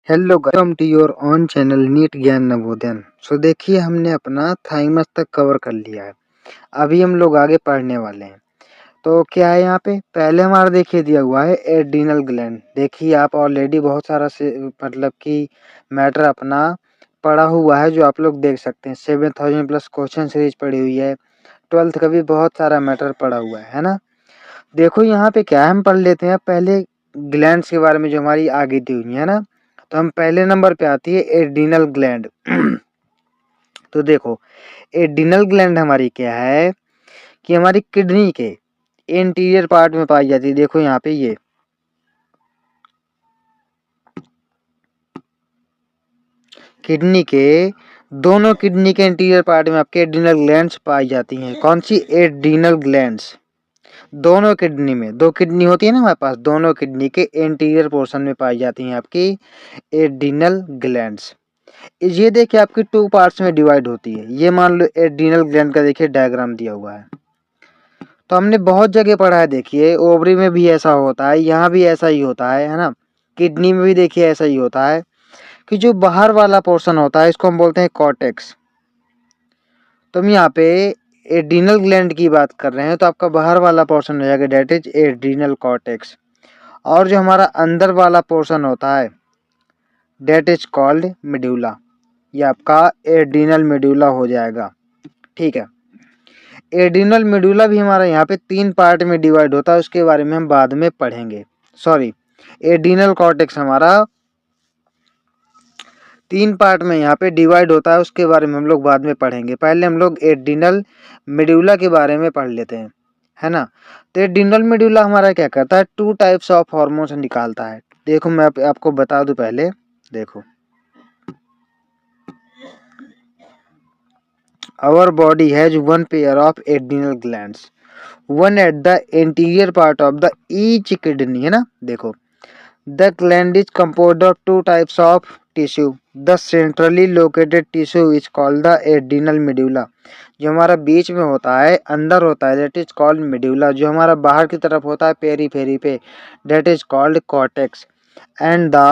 Hello welcome to your on channel NEET Gyan Navodaya. सो देखिए हमने अपना थाइमस तक कवर कर लिया है। अभी हम लोग आगे पढ़ने वाले हैं। तो क्या है यहाँ पे पहले हमारा देखिए दिया हुआ है एड्रीनल ग्लैंड। देखिए आप ऑलरेडी बहुत सारा से मतलब कि मैटर अपना पढ़ा हुआ है जो आप लोग देख सकते हैं। 7000 प्लस क्वेश्चन सीरीज पढ़ी हुई है। 12th का भी बहुत सारा मैटर पढ़ा हुआ है ना। देखो यहाँ पे क्या है, हम पढ़ लेते हैं पहले ग्लैंड्स के बारे में जो हमारी आगे दी हुई है ना। तो हम पहले नंबर पे आती है एड्रीनल ग्लैंड। तो देखो एड्रीनल ग्लैंड हमारी क्या है कि हमारी किडनी के इंटीरियर पार्ट में पाई जाती है। देखो यहाँ पे ये किडनी के दोनों किडनी के इंटीरियर पार्ट में आपके एड्रीनल ग्लैंड्स पाई जाती हैं। कौन सी? Adrenal glands. दोनों किडनी में, दो किडनी होती है ना हमारे पास, दोनों किडनी के इंटीरियर पोर्शन में पाई जाती हैं आपकी एड्रीनल ग्लैंड्स। ये देखिए आपकी 2 पार्ट्स में डिवाइड होती है। ये मान लो एड्रीनल ग्लैंड का देखिए डायग्राम दिया हुआ है। तो हमने बहुत जगह पढ़ा है। देखिए ओवरी में भी ऐसा होता है, यहाँ भी ऐसा ही होता है ना। किडनी में भी देखिए ऐसा ही होता है कि जो बाहर वाला पोर्शन होता है इसको हम बोलते हैं कॉर्टेक्स। तो हम यहाँ पे एड्रीनल ग्लैंड की बात कर रहे हैं तो आपका बाहर वाला पोर्शन हो जाएगा डेट इज एड्रीनल कॉर्टेक्स। और जो हमारा अंदर वाला पोर्शन होता है डेट इज कॉल्ड मेडुला। ये आपका एड्रीनल मेडुला हो जाएगा। ठीक है। एड्रीनल मेडुला भी हमारा यहाँ पे 3 पार्ट में डिवाइड होता है, उसके बारे में हम बाद में पढ़ेंगे। सॉरी, एड्रीनल कॉर्टेक्स हमारा 3 पार्ट में यहाँ पे डिवाइड होता है, उसके बारे में हम लोग बाद में पढ़ेंगे। पहले हम लोग एड्रीनल मेडुला के बारे में पढ़ लेते हैं, है ना। तो एड्रीनल मेडुला हमारा क्या करता है, 2 टाइप्स ऑफ हार्मोन्स निकालता है। देखो मैं आपको बता दूं पहले। देखो our body has one pair of adrenal glands, one at the anterior part of the each kidney, है ना। देखो the gland is composed of 2 types of tissue. The centrally located tissue is called the adrenal medulla. जो हमारा बीच में होता है, अंदर होता है, that is called medulla. जो हमारा बाहर की तरफ होता है पेरीफेरी पे, that is called cortex. And the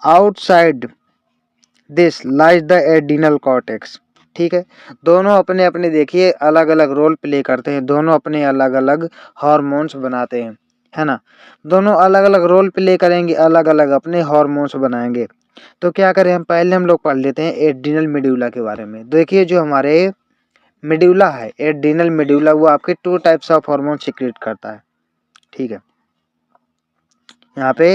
outside this lies the adrenal cortex. ठीक है। दोनों अपने अपने देखिए अलग अलग रोल प्ले करते हैं, दोनों अपने अलग अलग हार्मोन्स बनाते हैं, है ना। दोनों अलग अलग रोल प्ले करेंगे, अलग अलग अपने हार्मोन्स बनाएंगे। तो क्या करें, हम पहले हम लोग पढ़ लेते हैं एड्रीनल मेडुला के बारे में। देखिए जो हमारे मेडुला है, एड्रीनल मेडुला, वो आपके 2 टाइप्स ऑफ हार्मोन सीक्रेट करता है। ठीक है। यहाँ पे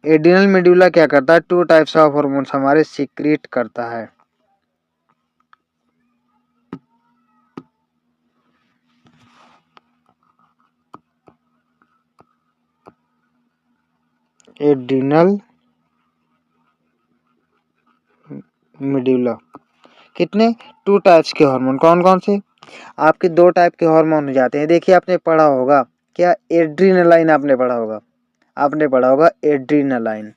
एड्रीनल मेडुला क्या करता है, 2 टाइप्स ऑफ हार्मोन्स हमारे सीक्रेट करता है। एड्रीनल मेडुला कितने 2 टाइप्स के हार्मोन, कौन कौन से? आपके 2 टाइप के हार्मोन हो जाते हैं। देखिए आपने पढ़ा होगा क्या, एड्रीनलाइन आपने पढ़ा होगा, आपने पढ़ा होगा एड्रीनलाइन।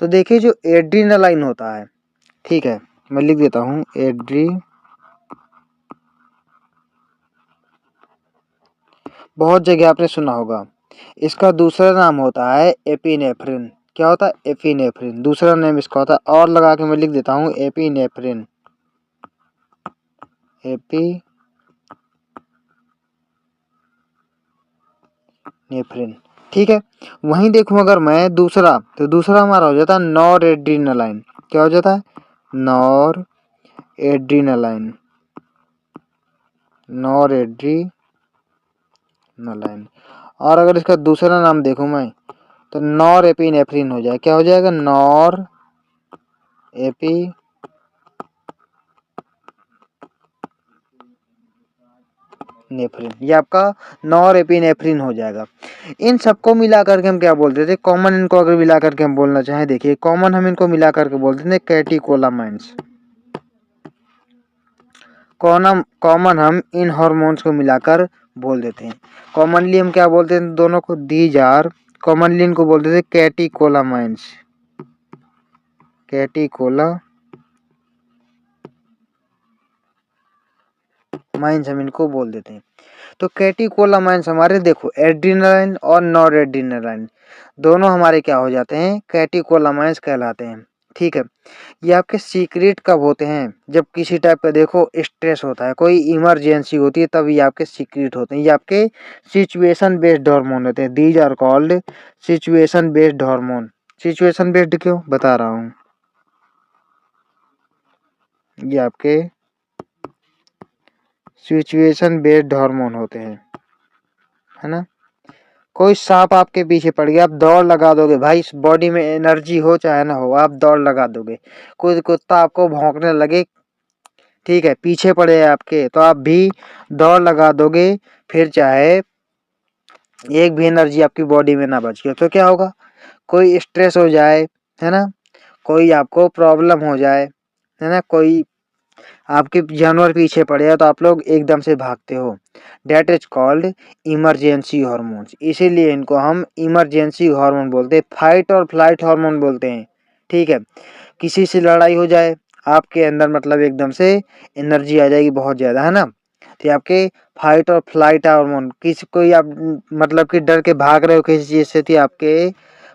तो देखिए जो एड्रीनलाइन होता है, ठीक है, मैं लिख देता हूँ बहुत जगह आपने सुना होगा। इसका दूसरा नाम होता है एपिनेफ्रिन। क्या होता है? एपिनेफ्रिन। दूसरा नेम इसका होता है, और लगा के मैं लिख देता हूँ एपिनेफ्रिन। एपिनेफ्रिन, ठीक है। वहीं देखूं अगर मैं दूसरा, तो दूसरा हमारा हो जाता है नॉर एड्रीनलाइन। क्या हो जाता है? Nor adrenaline. Nor adrenaline. और अगर इसका दूसरा नाम देखूं मैं, तो नॉर एपिनेफ्रिन हो जाए। क्या हो जाएगा? Nor epinephrine. ये आपका नॉर एपिनेफ्रिन हो जाएगा। इन सबको मिला करके हम क्या बोलते थे, कॉमन इनको अगर मिला करके हम बोलना चाहें, देखिए कॉमन हम इनको मिला करके बोलते थे कैटेकोलामाइंस। कॉमन हम इन हार्मोन्स को मिलाकर बोल देते हैं। कॉमनली हम क्या बोलते हैं दोनों को? दीज आर, कॉमनली इनको बोलते थे कैटेकोलामाइंस। कैटेकोलामाइंस हम इनको बोल देते हैं। तो कैटेकोलामाइंस हमारे देखो एड्रीनलाइन और नॉर एड्रीनलाइन दोनों हमारे क्या हो जाते हैं, कैटेकोलामाइंस कहलाते हैं। ठीक है। ये आपके सीक्रेट कब होते हैं? जब किसी टाइप का देखो स्ट्रेस होता है, कोई इमरजेंसी होती है, तब ये आपके सीक्रेट होते हैं। ये आपके सिचुएशन बेस्ड हार्मोन होते हैं। These are called situation based hormone. Situation based क्यों बता रहा हूँ, ये आपके सिचुएशन बेस्ड हार्मोन होते हैं, है ना। कोई सांप आपके पीछे पड़ गया, आप दौड़ लगा दोगे भाई, इस बॉडी में एनर्जी हो चाहे ना हो, आप दौड़ लगा दोगे। कोई कुत्ता आपको भौंकने लगे, ठीक है, पीछे पड़े हैं आपके, तो आप भी दौड़ लगा दोगे, फिर चाहे एक भी एनर्जी आपकी बॉडी में ना बच गई तो क्या होगा? कोई स्ट्रेस हो जाए, है ना, कोई आपको प्रॉब्लम हो जाए, है ना, कोई आपके जानवर पीछे पड़े हैं, तो आप लोग एकदम से भागते हो। That is called emergency hormones. इसीलिए इनको हम इमरजेंसी हार्मोन बोलते हैं, फाइट और फ्लाइट हार्मोन बोलते हैं। ठीक है, किसी से लड़ाई हो जाए, आपके अंदर मतलब एकदम से एनर्जी आ जाएगी बहुत ज़्यादा, है ना, तो आपके फाइट और फ्लाइट हार्मोन, किसी कोई आप मतलब कि डर के भाग रहे हो किसी चीज़ से, तो आपके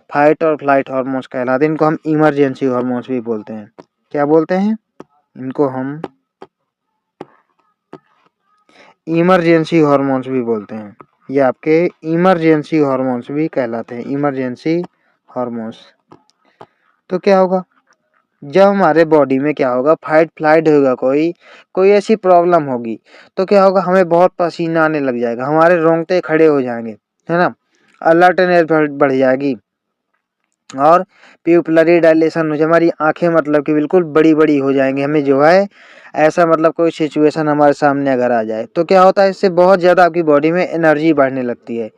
फाइट और फ्लाइट हार्मोन्स कहलाते हैं। इनको हम इमरजेंसी हार्मोन्स भी बोलते हैं। क्या बोलते हैं? इनको हम इमरजेंसी हार्मोन्स भी बोलते हैं। ये आपके इमरजेंसी हार्मोन्स भी कहलाते हैं, इमरजेंसी हार्मोन्स। तो क्या होगा, जब हमारे बॉडी में क्या होगा, फाइट फ्लाइट होगा, कोई कोई ऐसी प्रॉब्लम होगी, तो क्या होगा, हमें बहुत पसीना आने लग जाएगा, हमारे रोंगटे खड़े हो जाएंगे, है ना, अलर्टनेस बढ़ जाएगी, और प्यूपिलरी डायलेशन हो जाए, हमारी आंखें मतलब कि बिल्कुल बड़ी बड़ी हो जाएंगी। हमें जो है ऐसा मतलब कोई सिचुएशन हमारे सामने अगर आ जाए, तो क्या होता है, इससे बहुत ज़्यादा आपकी बॉडी में एनर्जी बढ़ने लगती है।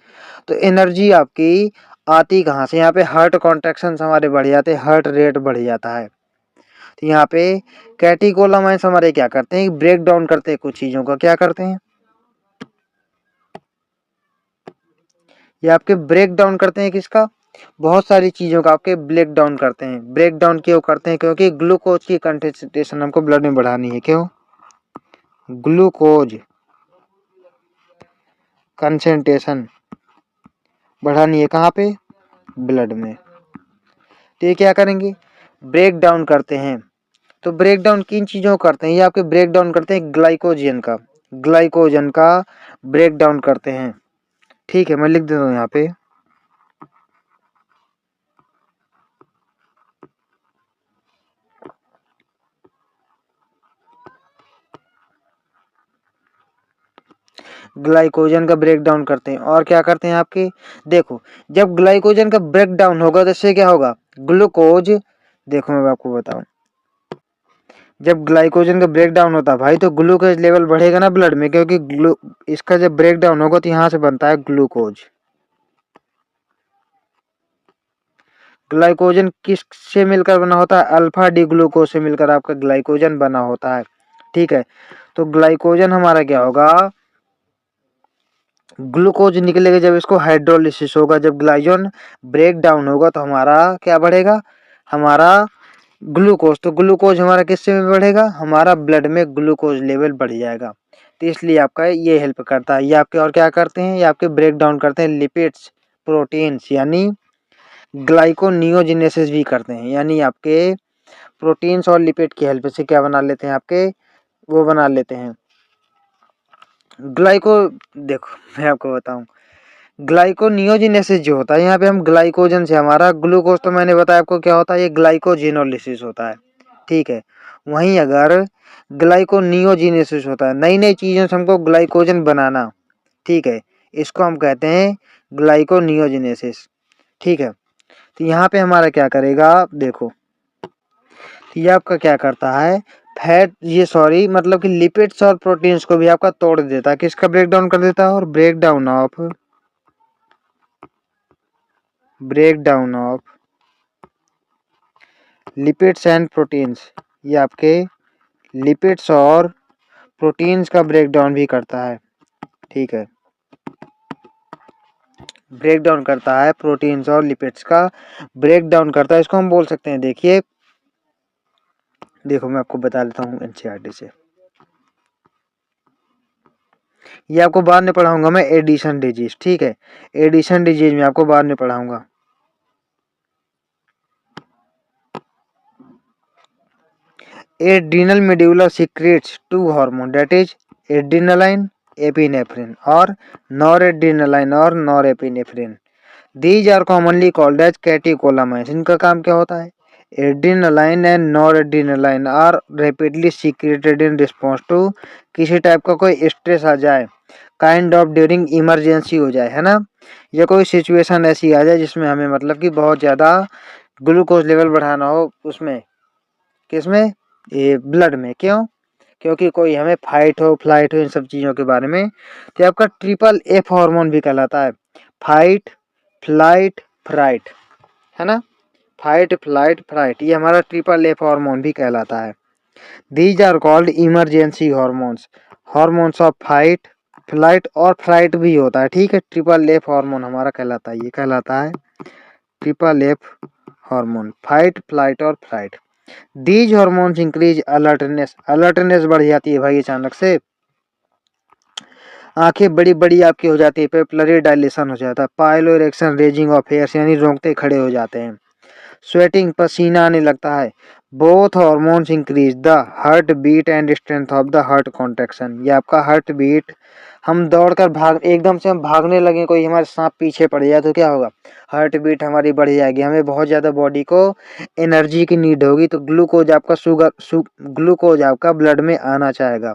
तो एनर्जी आपकी आती कहाँ से? यहाँ पे हार्ट कॉन्ट्रैक्शन हमारे बढ़ जाते हैं, हार्ट रेट बढ़ जाता है। तो यहाँ पे कैटेकोलामाइंस हमारे क्या करते हैं, ब्रेक डाउन करते हैं कुछ चीज़ों का। क्या करते हैं? ये आपके ब्रेक डाउन करते हैं, किसका? बहुत सारी चीज़ों का आपके ब्रेक डाउन करते हैं। ब्रेक डाउन क्यों करते हैं? क्योंकि ग्लूकोज की कंसंट्रेशन हमको ब्लड में बढ़ानी है। क्यों? ग्लूकोज कंसंट्रेशन बढ़ानी है, कहाँ पे? ब्लड में। तो ये क्या करेंगे, ब्रेक डाउन करते हैं। तो ब्रेक डाउन किन चीज़ों को करते हैं? ये आपके ब्रेक डाउन करते हैं ग्लाइकोजन का, ग्लाइकोजन का ब्रेक डाउन करते हैं। ठीक है, मैं लिख देता हूँ यहाँ पे, ग्लाइकोजन का ब्रेक डाउन करते हैं। और क्या करते हैं आपके, देखो, जब ग्लाइकोजन का ब्रेक डाउन होगा तो इससे क्या होगा, ग्लूकोज, देखो मैं आपको बताऊं, जब ग्लाइकोजन का ब्रेक डाउन होता है भाई, तो ग्लूकोज लेवल बढ़ेगा ना ब्लड में, क्योंकि इसका जब ब्रेक डाउन होगा तो यहाँ से बनता है ग्लूकोज। ग्लाइकोजन किससे मिलकर बना होता है? अल्फा डी ग्लूकोज से मिलकर आपका ग्लाइकोजन बना होता है। ठीक है, तो ग्लाइकोजन हमारा क्या होगा, ग्लूकोज निकलेगा जब इसको हाइड्रोलिसिस होगा, जब ग्लाइकोजन ब्रेक डाउन होगा तो हमारा क्या बढ़ेगा, हमारा ग्लूकोज। तो ग्लूकोज हमारा किससे में बढ़ेगा, हमारा ब्लड में ग्लूकोज लेवल बढ़ जाएगा। तो इसलिए आपका ये हेल्प करता है। ये आपके और क्या करते हैं, ये आपके ब्रेक डाउन करते हैं लिपिड्स, प्रोटीन्स, यानी ग्लाइकोनियोजेनेसिस भी करते हैं, यानी आपके प्रोटीन्स और लिपिड की हेल्प से क्या बना लेते हैं, आपके वो बना लेते हैं ग्लाइको। देखो मैं आपको बताऊं, ग्लाइकोनियोजेनेसिस जो होता है, यहाँ पे हम ग्लाइकोजन से हमारा ग्लूकोज, तो मैंने बताया आपको क्या होता है, ये ग्लाइकोजेनोलिसिस होता है। ठीक है, वहीं अगर ग्लाइकोनियोजेनेसिस होता है, नई नई चीज़ों से हमको ग्लाइकोजन बनाना, ठीक है, इसको हम कहते हैं ग्लाइकोनियोजेनेसिस। ठीक है, तो यहाँ पे हमारा क्या करेगा, देखो, तो ये आपका क्या करता है, फैट, ये सॉरी मतलब कि लिपिड्स और प्रोटीन्स को भी आपका तोड़ देता है। किसका ब्रेक डाउन कर देता है? और break down of lipids and proteins, ये आपके लिपिड्स और प्रोटीन्स का ब्रेक डाउन भी करता है। ठीक है, ब्रेक डाउन करता है, प्रोटीन्स और लिपिड्स का ब्रेक डाउन करता है। इसको हम बोल सकते हैं, देखिए, देखो मैं आपको बता देता हूँ एनसीईआरटी से, ये आपको बाद में पढ़ाऊंगा मैं, एडिशन डिजीज। ठीक है, एडिशन डिजीज में आपको बाद में पढ़ाऊंगा। Adrenal medulla secretes two hormone that is adrenaline, epinephrine और नॉरएड्रीनालाइन और norepinephrine. These are commonly called as catecholamines. इनका काम क्या होता है? Adrenaline and noradrenaline are rapidly secreted in response to, किसी टाइप का कोई स्ट्रेस आ जाए, काइंड ऑफ ड्यूरिंग इमरजेंसी हो जाए, है ना, या कोई सिचुएशन ऐसी आ जाए जिसमें हमें मतलब कि बहुत ज़्यादा ग्लूकोज लेवल बढ़ाना हो, उसमें किसमें? ये ब्लड में। क्यों? क्योंकि कोई हमें फाइट हो, फ्लाइट हो, इन सब चीज़ों के बारे में। तो आपका ट्रिपल एफ हार्मोन भी कहलाता है, फाइट फ्लाइट फ्राइट, है ना, फाइट फ्लाइट फ्राइट, ये हमारा ट्रिपल एफ हार्मोन भी कहलाता है। These are called emergency hormones, hormones of fight flight और फ्राइट भी होता है, ठीक है। ट्रिपल एफ हार्मोन हमारा कहलाता है, ये कहलाता है triple F hormone, fight flight और fright. These hormones increase alertness, alertness बढ़ जाती है भाई अचानक से, आंखें बड़ी बड़ी आपकी हो जाती है, पेपलरी डायलेशन हो जाता है, pilo erection, raising of hairs यानी रोंगटे खड़े हो जाते हैं, स्वेटिंग पसीना आने लगता है। Both hormones increase the heart beat and strength of the heart contraction, ये आपका हार्ट बीट, हम दौड़कर भाग, एकदम से हम भागने लगे, कोई हमारे सांप पीछे पड़ जाए तो क्या होगा? हार्ट बीट हमारी बढ़ जाएगी, हमें बहुत ज़्यादा बॉडी को एनर्जी की नीड होगी, तो ग्लूकोज आपका ग्लूकोज आपका ब्लड में आना चाहेगा,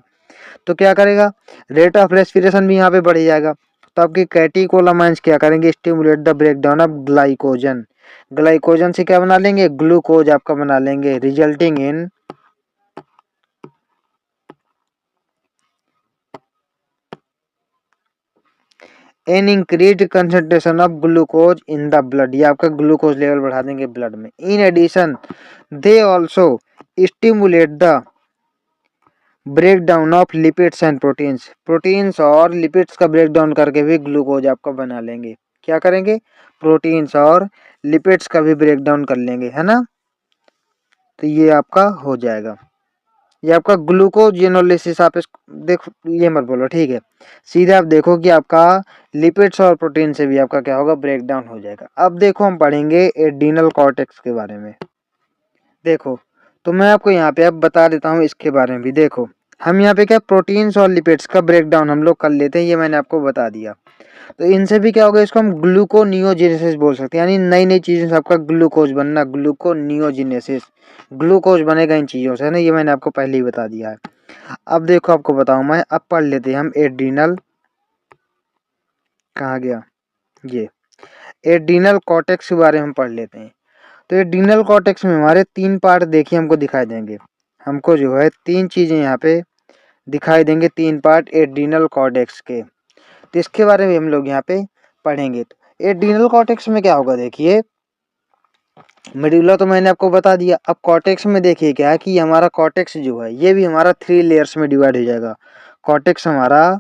तो क्या करेगा? रेट ऑफ रेस्पिरेशन भी यहाँ पे बढ़ जाएगा। तो आपकी कैटेकोलामाइंस क्या करेंगे? Stimulate the breakdown of glycogen, glycogen से क्या बना लेंगे? ग्लूकोज आपका बना लेंगे, resulting in an increase concentration of glucose in the blood, ये आपका ग्लूकोज लेवल बढ़ा देंगे ब्लड में। In addition they also stimulate the break down of lipids and proteins, proteins और लिपिड्स का ब्रेक डाउन करके भी ग्लूकोज आपका बना लेंगे। क्या करेंगे? प्रोटीन्स और लिपिड्स का भी ब्रेक डाउन कर लेंगे, है ना, तो ये आपका हो जाएगा, ये आपका ग्लूकोजेनोलिसिस। आप इस देखो, ये मत बोलो, ठीक है, सीधे आप देखो कि आपका लिपिड्स और प्रोटीन से भी आपका क्या होगा? ब्रेक डाउन हो जाएगा। अब देखो हम पढ़ेंगे एड्रीनल कॉर्टेक्स के बारे में। देखो, तो मैं आपको यहाँ पे अब बता देता हूँ इसके बारे में भी। देखो, हम यहाँ पे क्या प्रोटीन्स और लिपिड्स का ब्रेकडाउन हम लोग कर लेते हैं, ये मैंने आपको बता दिया। तो इनसे भी क्या होगा? इसको हम ग्लूकोनियोजेनेसिस बोल सकते हैं, यानी नई नई चीज़ों से आपका ग्लूकोज बनना, ग्लूकोनियोजेनेसिस, ग्लूकोज बनेगा इन चीज़ों से, है ना, ये मैंने आपको पहले ही बता दिया है। अब देखो आपको बताऊँ मैं, अब पढ़ लेते हैं हम एड्रीनल, कहाँ गया ये, एड्रीनल कॉर्टेक्स के बारे में हम पढ़ लेते हैं। तो एड्रीनल कॉर्टेक्स में हमारे 3 पार्ट देखिए हमको दिखाई देंगे, हमको जो है 3 चीज़ें यहाँ पे दिखाई देंगे, 3 पार्ट एड्रीनल कॉर्टेक्स के, तो इसके बारे में हम लोग यहाँ पे पढ़ेंगे। तो एड्रीनल कॉर्टेक्स में क्या होगा? देखिए, मेडुला तो मैंने आपको बता दिया। अब कॉर्टेक्स में देखिए क्या है कि हमारा कॉर्टेक्स जो है ये भी हमारा 3 लेयर्स में डिवाइड हो जाएगा। कॉर्टेक्स हमारा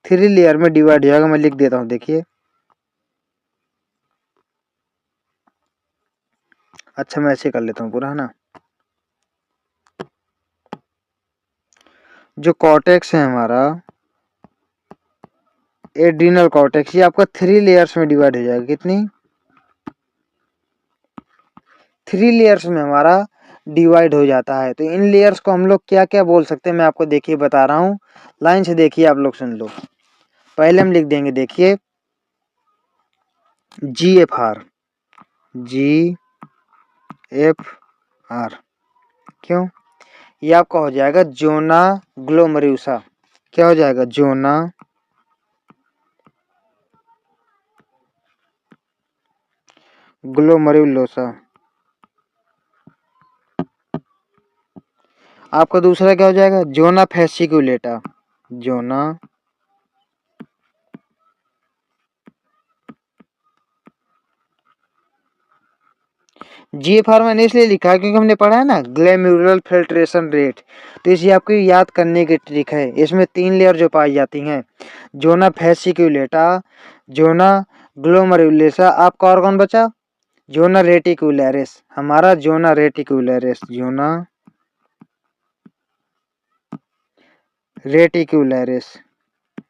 3 लेयर में डिवाइड हो जाएगा, मैं लिख देता हूँ, देखिए। अच्छा, मैं ऐसे कर लेता हूँ पूरा, है ना। जो कॉर्टेक्स है हमारा एड्रीनल कॉर्टेक्स, ये आपका 3 लेयर्स में डिवाइड हो जाएगा। कितनी? 3 लेयर्स में हमारा डिवाइड हो जाता है। तो इन लेयर्स को हम लोग क्या क्या बोल सकते हैं, मैं आपको देखिए बता रहा हूँ, लाइन से देखिए, आप लोग सुन लो। पहले हम लिख देंगे, देखिए, GFR, GFR, क्यों? ये आपका हो जाएगा जोना ग्लोमरुसा, क्या हो जाएगा? जोना ग्लोमरुलोसा। आपका दूसरा क्या हो जाएगा? जोना फैसिकुलेटा, जोना GFR मैंने इसलिए लिखा है क्योंकि हमने पढ़ा है ना ग्लोमेरुलर फिल्ट्रेशन रेट, तो इसे आपकी याद करने की ट्रिक है। इसमें 3 लेयर जो पाई जाती हैं, जोना फैसिकुलेटा, जोना ग्लोमेरुलोसा, आपका और कौन बचा? जोना रेटिकुलरिस, हमारा zona reticularis, zona reticularis,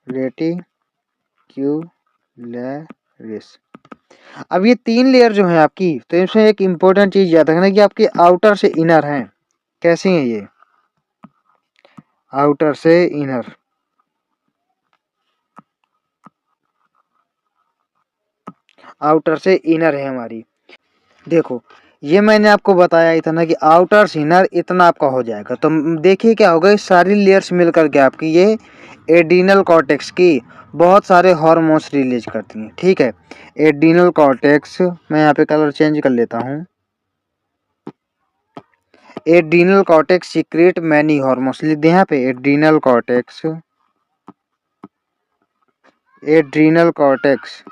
reticularis. अब ये 3 लेयर जो है आपकी, तो इसमें एक इम्पोर्टेंट चीज याद रखना कि आपके आउटर से इनर हैं। कैसी हैं ये? आउटर से इनर। आउटर से इनर है हमारी। देखो ये मैंने आपको बताया ही था ना कि आउटर से इनर इतना आपका हो जाएगा। तो देखिए क्या होगा, इस सारी लेयर्स मिल करके आपकी ये एड्रीनल कॉर्टेक्स की बहुत सारे हार्मोन्स रिलीज करती हैं। ठीक है, एड्रीनल कॉर्टेक्स, मैं यहाँ पे कलर चेंज कर लेता हूँ। Adrenal cortex secrete many hormones, लिख दे यहाँ पे adrenal cortex. Adrenal cortex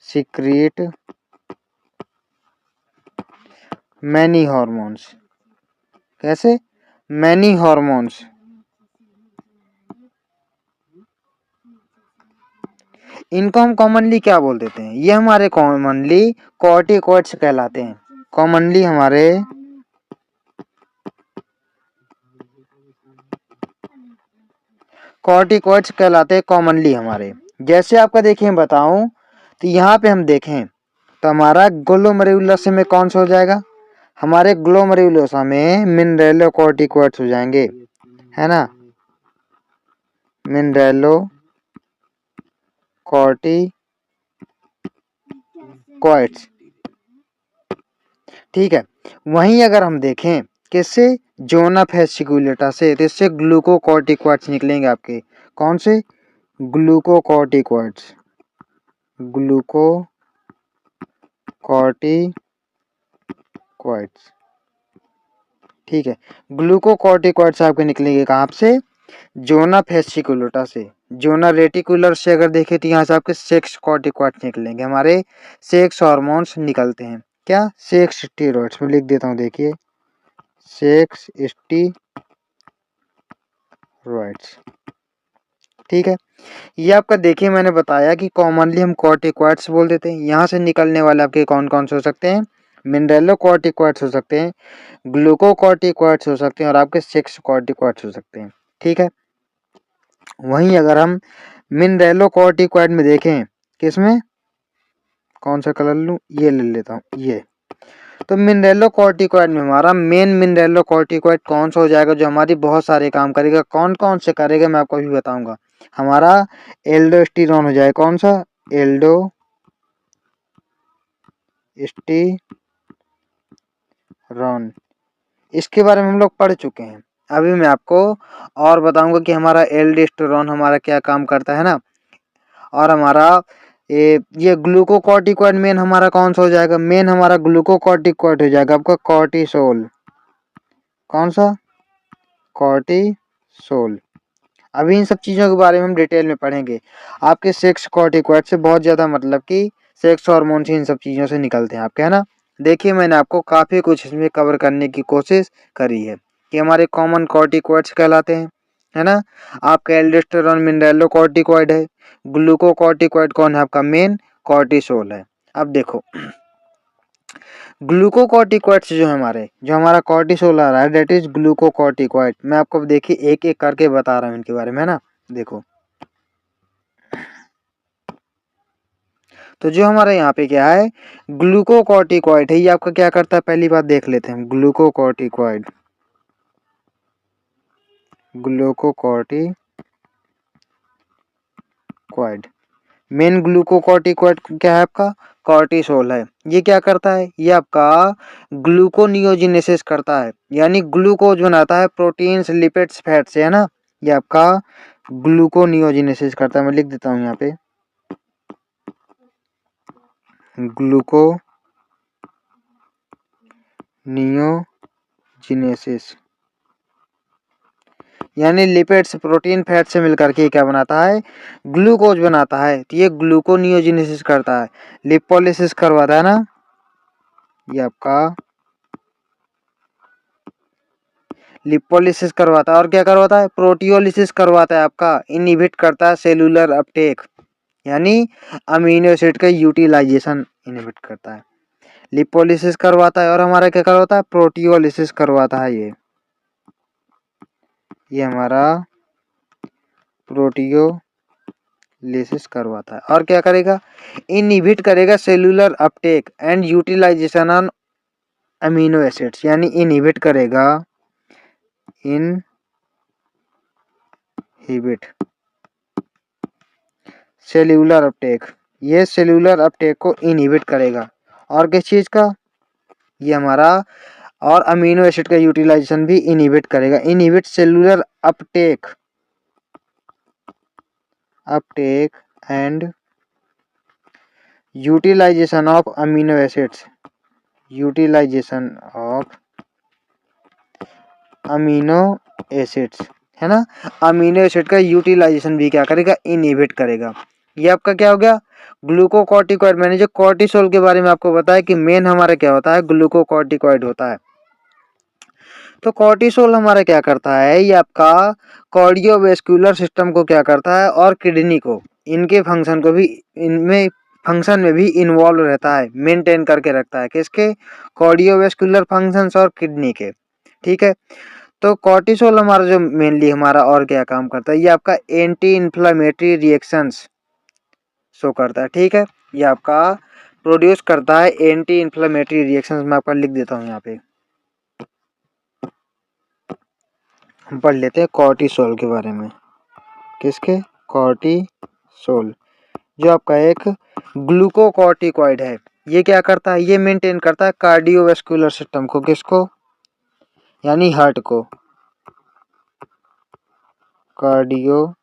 secrete many hormones. कैसे? Many hormones. इनको हम कॉमनली क्या बोल देते हैं? ये हमारे कॉमनली कॉर्टिकॉइड्स कहलाते हैं। कॉमनली हमारे कॉर्टिकॉइड्स कहलाते हैं कॉमनली हमारे। जैसे आपका देखिए बताऊं तो यहाँ पे हम देखें तो हमारा ग्लोमेरुलस में कौन सा हो जाएगा? हमारे ग्लोमेरुलोसा में मिनरेलोकॉर्टिकॉइड्स हो जाएंगे, है ना? मिनरेलो कॉर्टिकॉइड्स। ठीक है, वहीं अगर हम देखें किससे? जोना फेसिकुलेटा से, तो इससे ग्लूकोकॉर्टिकॉइड्स निकलेंगे आपके। कौन से? ग्लूकोकॉर्टिकॉइड्स। ग्लूकोकॉर्टिकॉइड्स। ठीक है, ग्लूकोकॉर्टिकॉइड्स आपके निकलेंगे कहाँ से? जोना फेसिकुलेटा से। जोना रेटिकुलर से अगर देखें तो यहाँ से आपके सेक्स कॉर्टिकॉइड्स निकलेंगे। हमारे सेक्स हार्मोन्स निकलते हैं। क्या? Sex steroids. मैं लिख देता हूँ, देखिए सेक्स स्टेरॉइड्स। ठीक है, ये आपका देखिए मैंने बताया कि कॉमनली हम कॉर्टिकॉइड्स बोल देते हैं। यहाँ से निकलने वाले आपके कौन कौन से हो सकते हैं? मिनरेलोकॉर्टिकॉइड्स हो सकते हैं, ग्लूकोकॉर्टिकॉइड्स हो सकते हैं और आपके सेक्स कॉर्टिकॉइड्स हो सकते हैं। ठीक है, वहीं अगर हम मिनरेलोकॉर्टिकॉइड में देखें, किसमें? कौन सा कलर लूँ? ये ले लेता हूँ, ये। तो मिनरेलोकॉर्टिकॉइड में हमारा मेन मिनरेलोकॉर्टिकॉइड कौन सा हो जाएगा जो हमारी बहुत सारे काम करेगा? कौन कौन से करेगा मैं आपको अभी बताऊंगा। हमारा एल्डोस्टेरॉन हो जाए। कौन सा? एल्डोस्टेरॉन। इसके बारे में हम लोग पढ़ चुके हैं। अभी मैं आपको और बताऊंगा कि हमारा एल्डोस्टेरॉन हमारा क्या काम करता है ना। और हमारा ये ग्लूकोकॉर्टिकॉइड मेन हमारा कौन सा हो जाएगा? मेन हमारा ग्लूकोकॉर्टिकॉइड हो जाएगा आपका कॉर्टिसोल। कौन सा? कॉर्टिसोल। अभी इन सब चीजों के बारे में हम डिटेल में पढ़ेंगे। आपके सेक्स कॉर्टिकॉइड से बहुत ज्यादा मतलब कि सेक्स हार्मोन से इन सब चीजों से निकलते हैं आपके, है ना। देखिए मैंने आपको काफी कुछ इसमें कवर करने की कोशिश करी है कि हमारे कॉमन कॉर्टिकॉइड्स कहलाते हैं, है ना। आपका एल्डोस्टेरॉन मिनरेलोकॉर्टिकॉइड है। ग्लूकोकॉर्टिकॉइड कौन है? आपका मेन कॉर्टिसोल है। अब देखो ग्लूकोकॉर्टिकॉइड्स जो है हमारे, जो हमारा कॉर्टिसोल आ रहा है दैट इज ग्लूकोकॉर्टिकॉइड। मैं आपको देखिए एक एक करके बता रहा हूँ इनके बारे में, है ना। देखो तो जो हमारा यहाँ पे क्या है, ग्लूकोकॉर्टिकॉइड है। ये आपका क्या करता है पहली बात देख लेते हैं। ग्लूकोकॉर्टिकॉइड, ग्लूकोकॉर्टिकॉइड मेन ग्लूकोकॉर्टिकॉइड क्या है आपका? कॉर्टिसोल है। ये क्या करता है? ये आपका ग्लूकोनियोजिनेसिस करता है, यानी ग्लूकोज बनाता है प्रोटीन्स लिपिड्स फैट से, है ना। ये आपका ग्लूकोनियोजिनेसिस करता है। मैं लिख देता हूँ यहाँ पे ग्लूकोनियोजिनेसिस, यानी लिपिड्स प्रोटीन फैट से मिलकर के क्या बनाता है? ग्लूकोज बनाता है। तो ये ग्लूकोनियोजिनेसिस करता है, लिपोलिसिस करवाता है ना। ये आपका लिपोलिसिस करवाता है और क्या करवाता है? प्रोटियोलिसिस करवाता है। आपका इनहिबिट करता है सेलुलर अपटेक, यानी अमीनो एसिड का यूटिलाइजेशन इनहिबिट करता है। लिपोलिसिस करवाता है और हमारा क्या करवाता है? प्रोटियोलिसिस करवाता है। ये हमारा प्रोटियोलिसिस करवाता है और क्या करेगा? इनहिबिट करेगा cellular uptake and utilization on amino acids, यानी इनहिबिट करेगा इनहिबिट सेल्यूलर अपटेक, ये सेल्यूलर अपटेक को इनहिबिट करेगा। और किस चीज का, ये हमारा और अमीनो एसिड का यूटिलाइजेशन भी इनहिबिट करेगा। Inhibit cellular uptake and utilization of amino acids, utilization of amino acids, है ना। अमीनो एसिड का यूटिलाइजेशन भी क्या करेगा, इनहिबिट करेगा। ये आपका क्या हो गया, ग्लूकोकॉर्टिकॉइड। मैंने जो कॉर्टिसोल के बारे में आपको बताया कि मेन हमारा क्या होता है, ग्लूकोकॉर्टिकॉइड होता है। तो कॉर्टिसोल हमारा क्या करता है, ये आपका कार्डियोवैस्कुलर सिस्टम को क्या करता है और किडनी को, इनके फंक्शन को भी, इनमें फंक्शन में भी इन्वॉल्व रहता है, मेंटेन करके रखता है। किसके, कार्डियोवैस्कुलर फंक्शंस और किडनी के। ठीक है, तो कॉर्टिसोल हमारा जो मेनली हमारा और क्या काम करता है, ये आपका एंटी इन्फ्लेमेटरी रिएक्शंस शो करता है। ठीक है, ये आपका प्रोड्यूस करता है एंटी इन्फ्लेमेटरी रिएक्शंस। मैं आपका लिख देता हूँ यहाँ पे, हम पढ़ लेते हैं कॉर्टिसोल के बारे में। किसके, कॉर्टिसोल जो आपका एक ग्लूकोकॉर्टिकॉइड है। ये क्या करता है, ये मेंटेन करता है कार्डियोवैस्कुलर सिस्टम को। किसको, यानी हार्ट को, कार्डियोवैस्कुलर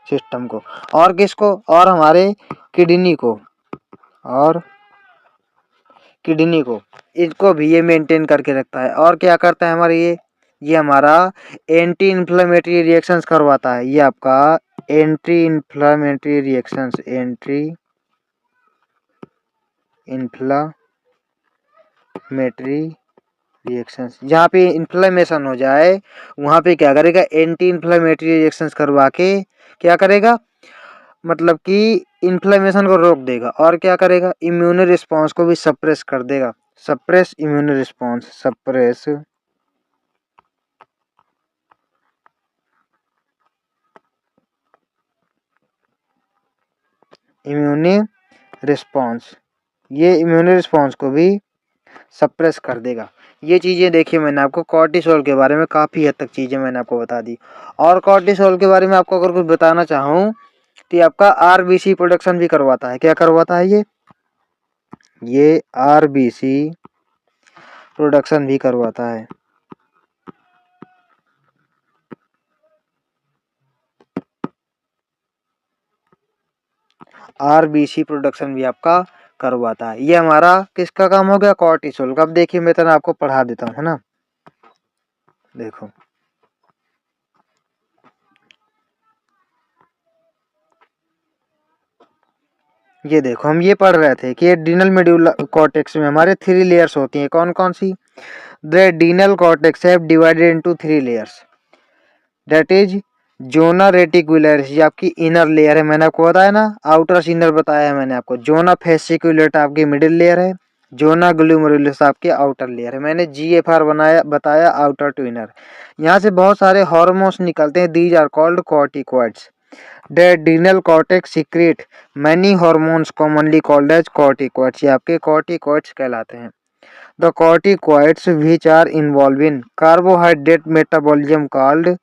सिस्टम को। और किसको, और हमारे किडनी को, और किडनी को, इसको भी ये मेंटेन करके रखता है। और क्या करता है हमारे ये हमारा एंटी इन्फ्लेमेटरी रिएक्शंस करवाता है। ये आपका anti inflammatory reactions, anti inflammatory reactions, जहाँ पे इन्फ्लेमेशन हो जाए वहां पे क्या करेगा, एंटी इन्फ्लेमेटरी रिएक्शंस करवा के क्या करेगा, मतलब कि इन्फ्लेमेशन को रोक देगा। और क्या करेगा, इम्यून रिस्पांस को भी सप्रेस कर देगा। Suppress immune response, suppress immune response, ये इम्यून रिस्पांस को भी सप्रेस कर देगा। ये चीजें देखिए, मैंने आपको कॉर्टिसोल के बारे में काफी हद तक चीजें मैंने आपको बता दी। और कॉर्टिसोल के बारे में आपको अगर कुछ बताना चाहूँ तो ये आपका आरबीसी प्रोडक्शन भी करवाता है। क्या करवाता है ये आरबीसी प्रोडक्शन भी करवाता है। आरबीसी प्रोडक्शन भी आपका करवाता है। ये हमारा किसका काम हो गया, कॉर्टिसोल का। अब देखिए मैं तो आपको पढ़ा देता हूँ, है ना। देखो ये देखो, हम ये पढ़ रहे थे कि एड्रिनल मेडुला कॉर्टेक्स में हमारे 3 लेयर्स होती हैं। कौन कौन सी, the adrenal cortex have divided into 3 layers, that is zona reticularis, ये आपकी इनर लेयर है। मैंने आपको बताया ना, आउटर इनर बताया है मैंने आपको। जोना फेसिकुलेटा आपकी मिडिल लेयर है, जोना ग्लूमेरुलस आपके आउटर लेयर है। मैंने जीएफआर बताया आउटर टू इनर। यहाँ से बहुत सारे हार्मोन्स निकलते हैं, these are called corticoids. The adrenal cortex secrete many hormones commonly called as corticoids, ये आपके कॉर्टिकॉइड्स कहलाते हैं। The corticoids which are involve in carbohydrate metabolism called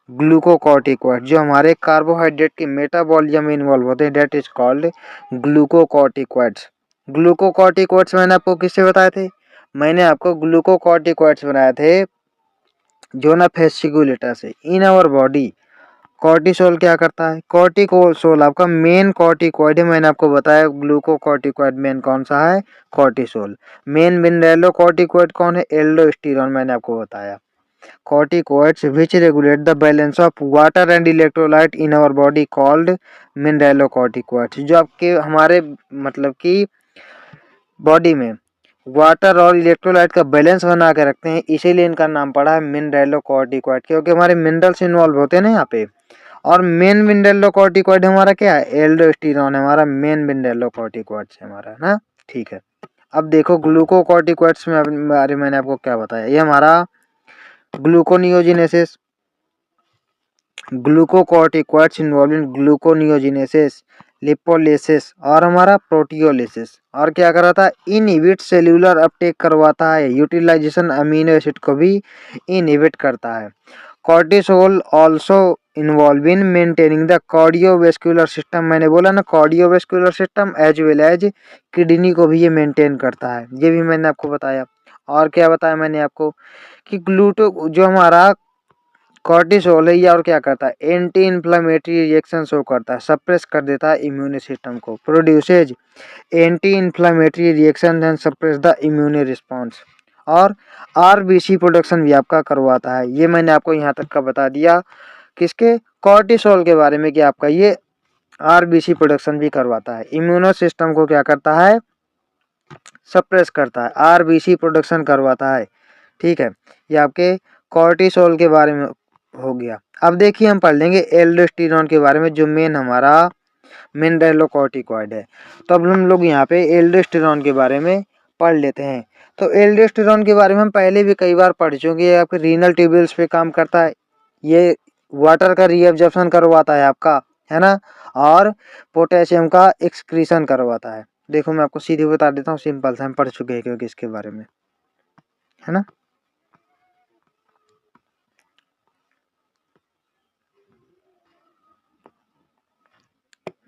glucocorticoid, जो हमारे कार्बोहाइड्रेट के मेटाबॉलिज्म में इन्वॉल्व होते हैं, that is called glucocorticoids. Glucocorticoids मैंने आपको किससे बताए थे, मैंने आपको ग्लूकोकॉर्टिकॉइड्स बनाए थे जोना फेसिकुलेटा से। इन आवर बॉडी कॉर्टिसोल क्या करता है, कॉर्टिकोसोल आपका मेन कॉर्टिकॉइड है। मैंने आपको बताया ग्लूकोकॉर्टिकॉइड मेन कौन सा है, कॉर्टिसोल। मेन मिनरेलोकॉर्टिकॉइड कौन है, एल्डोस्टेरॉन, मैंने आपको बताया। Corticoids which regulate the balance of water and electrolyte in our body called mineralocorticoids, जो आपके हमारे मतलब कि बॉडी में वाटर और इलेक्ट्रोलाइट का बैलेंस बना के रखते हैं, इसीलिए इनका नाम पड़ा है मिनरेलोकॉर्टिकॉइड, क्योंकि हमारे मिनरल्स इन्वॉल्व होते हैं ना यहाँ पे। और मेन मिनरेलोकॉर्टिकॉइड हमारा क्या है, एल्डोस्टेरॉन हमारा मेन मिनरेलोकॉर्टिकॉइड है हमारा ना। ठीक है, अब देखो ग्लूकोकॉर्टिकॉइड्स में बारे मैंने आपको क्या बताया, ये हमारा ग्लूकोनियोजिनेसिस, glucocorticoids involved in gluconeogenesis lipolysis और हमारा प्रोटियोलिसिस। और क्या कराता है, इनहिबिट सेल्यूलर अपटेक करवाता है, यूटिलाइजेशन अमीनो एसिड को भी इनहिबिट करता है। Cortisol also involve in maintaining the cardiovascular system, मैंने बोला ना cardiovascular system as well as kidney को भी ये मेंटेन करता है, ये भी मैंने आपको बताया। और क्या बताया मैंने आपको कि ग्लूटो जो हमारा कॉर्टिसोल है ये और क्या करता है, एंटी इन्फ्लेमेटरी रिएक्शन शो करता है, सप्रेस कर देता है इम्यून सिस्टम को, produces anti inflammatory reaction and suppress the immune response. और आरबीसी प्रोडक्शन भी आपका करवाता है। ये मैंने आपको यहाँ तक का बता दिया किसके, कॉर्टिसोल के बारे में, कि आपका ये आरबीसी प्रोडक्शन भी करवाता है, इम्यूनो सिस्टम को क्या करता है, सप्रेस करता है, आरबीसी प्रोडक्शन करवाता है। ठीक है, ये आपके कॉर्टिसोल के बारे में हो गया। अब देखिए हम पढ़ लेंगे एल्डोस्टेरोन के बारे में, जो मेन हमारा मिनरलोकॉर्टिकॉइड है। तो अब हम लोग यहाँ पे एल्डोस्टेरोन के बारे में पढ़ लेते हैं। तो एल्डोस्टेरोन के बारे में हम पहले भी कई बार पढ़ चुके हैं। आपके रीनल ट्यूब्यूल्स पे काम करता है, ये वाटर का रीअब्जॉर्प्शन करवाता है आपका, है ना, और पोटेशियम का एक्सक्रीशन करवाता है। देखो मैं आपको सीधे बता देता हूँ, सिंपल सा, हम पढ़ चुके हैं क्योंकि इसके बारे में, है ना।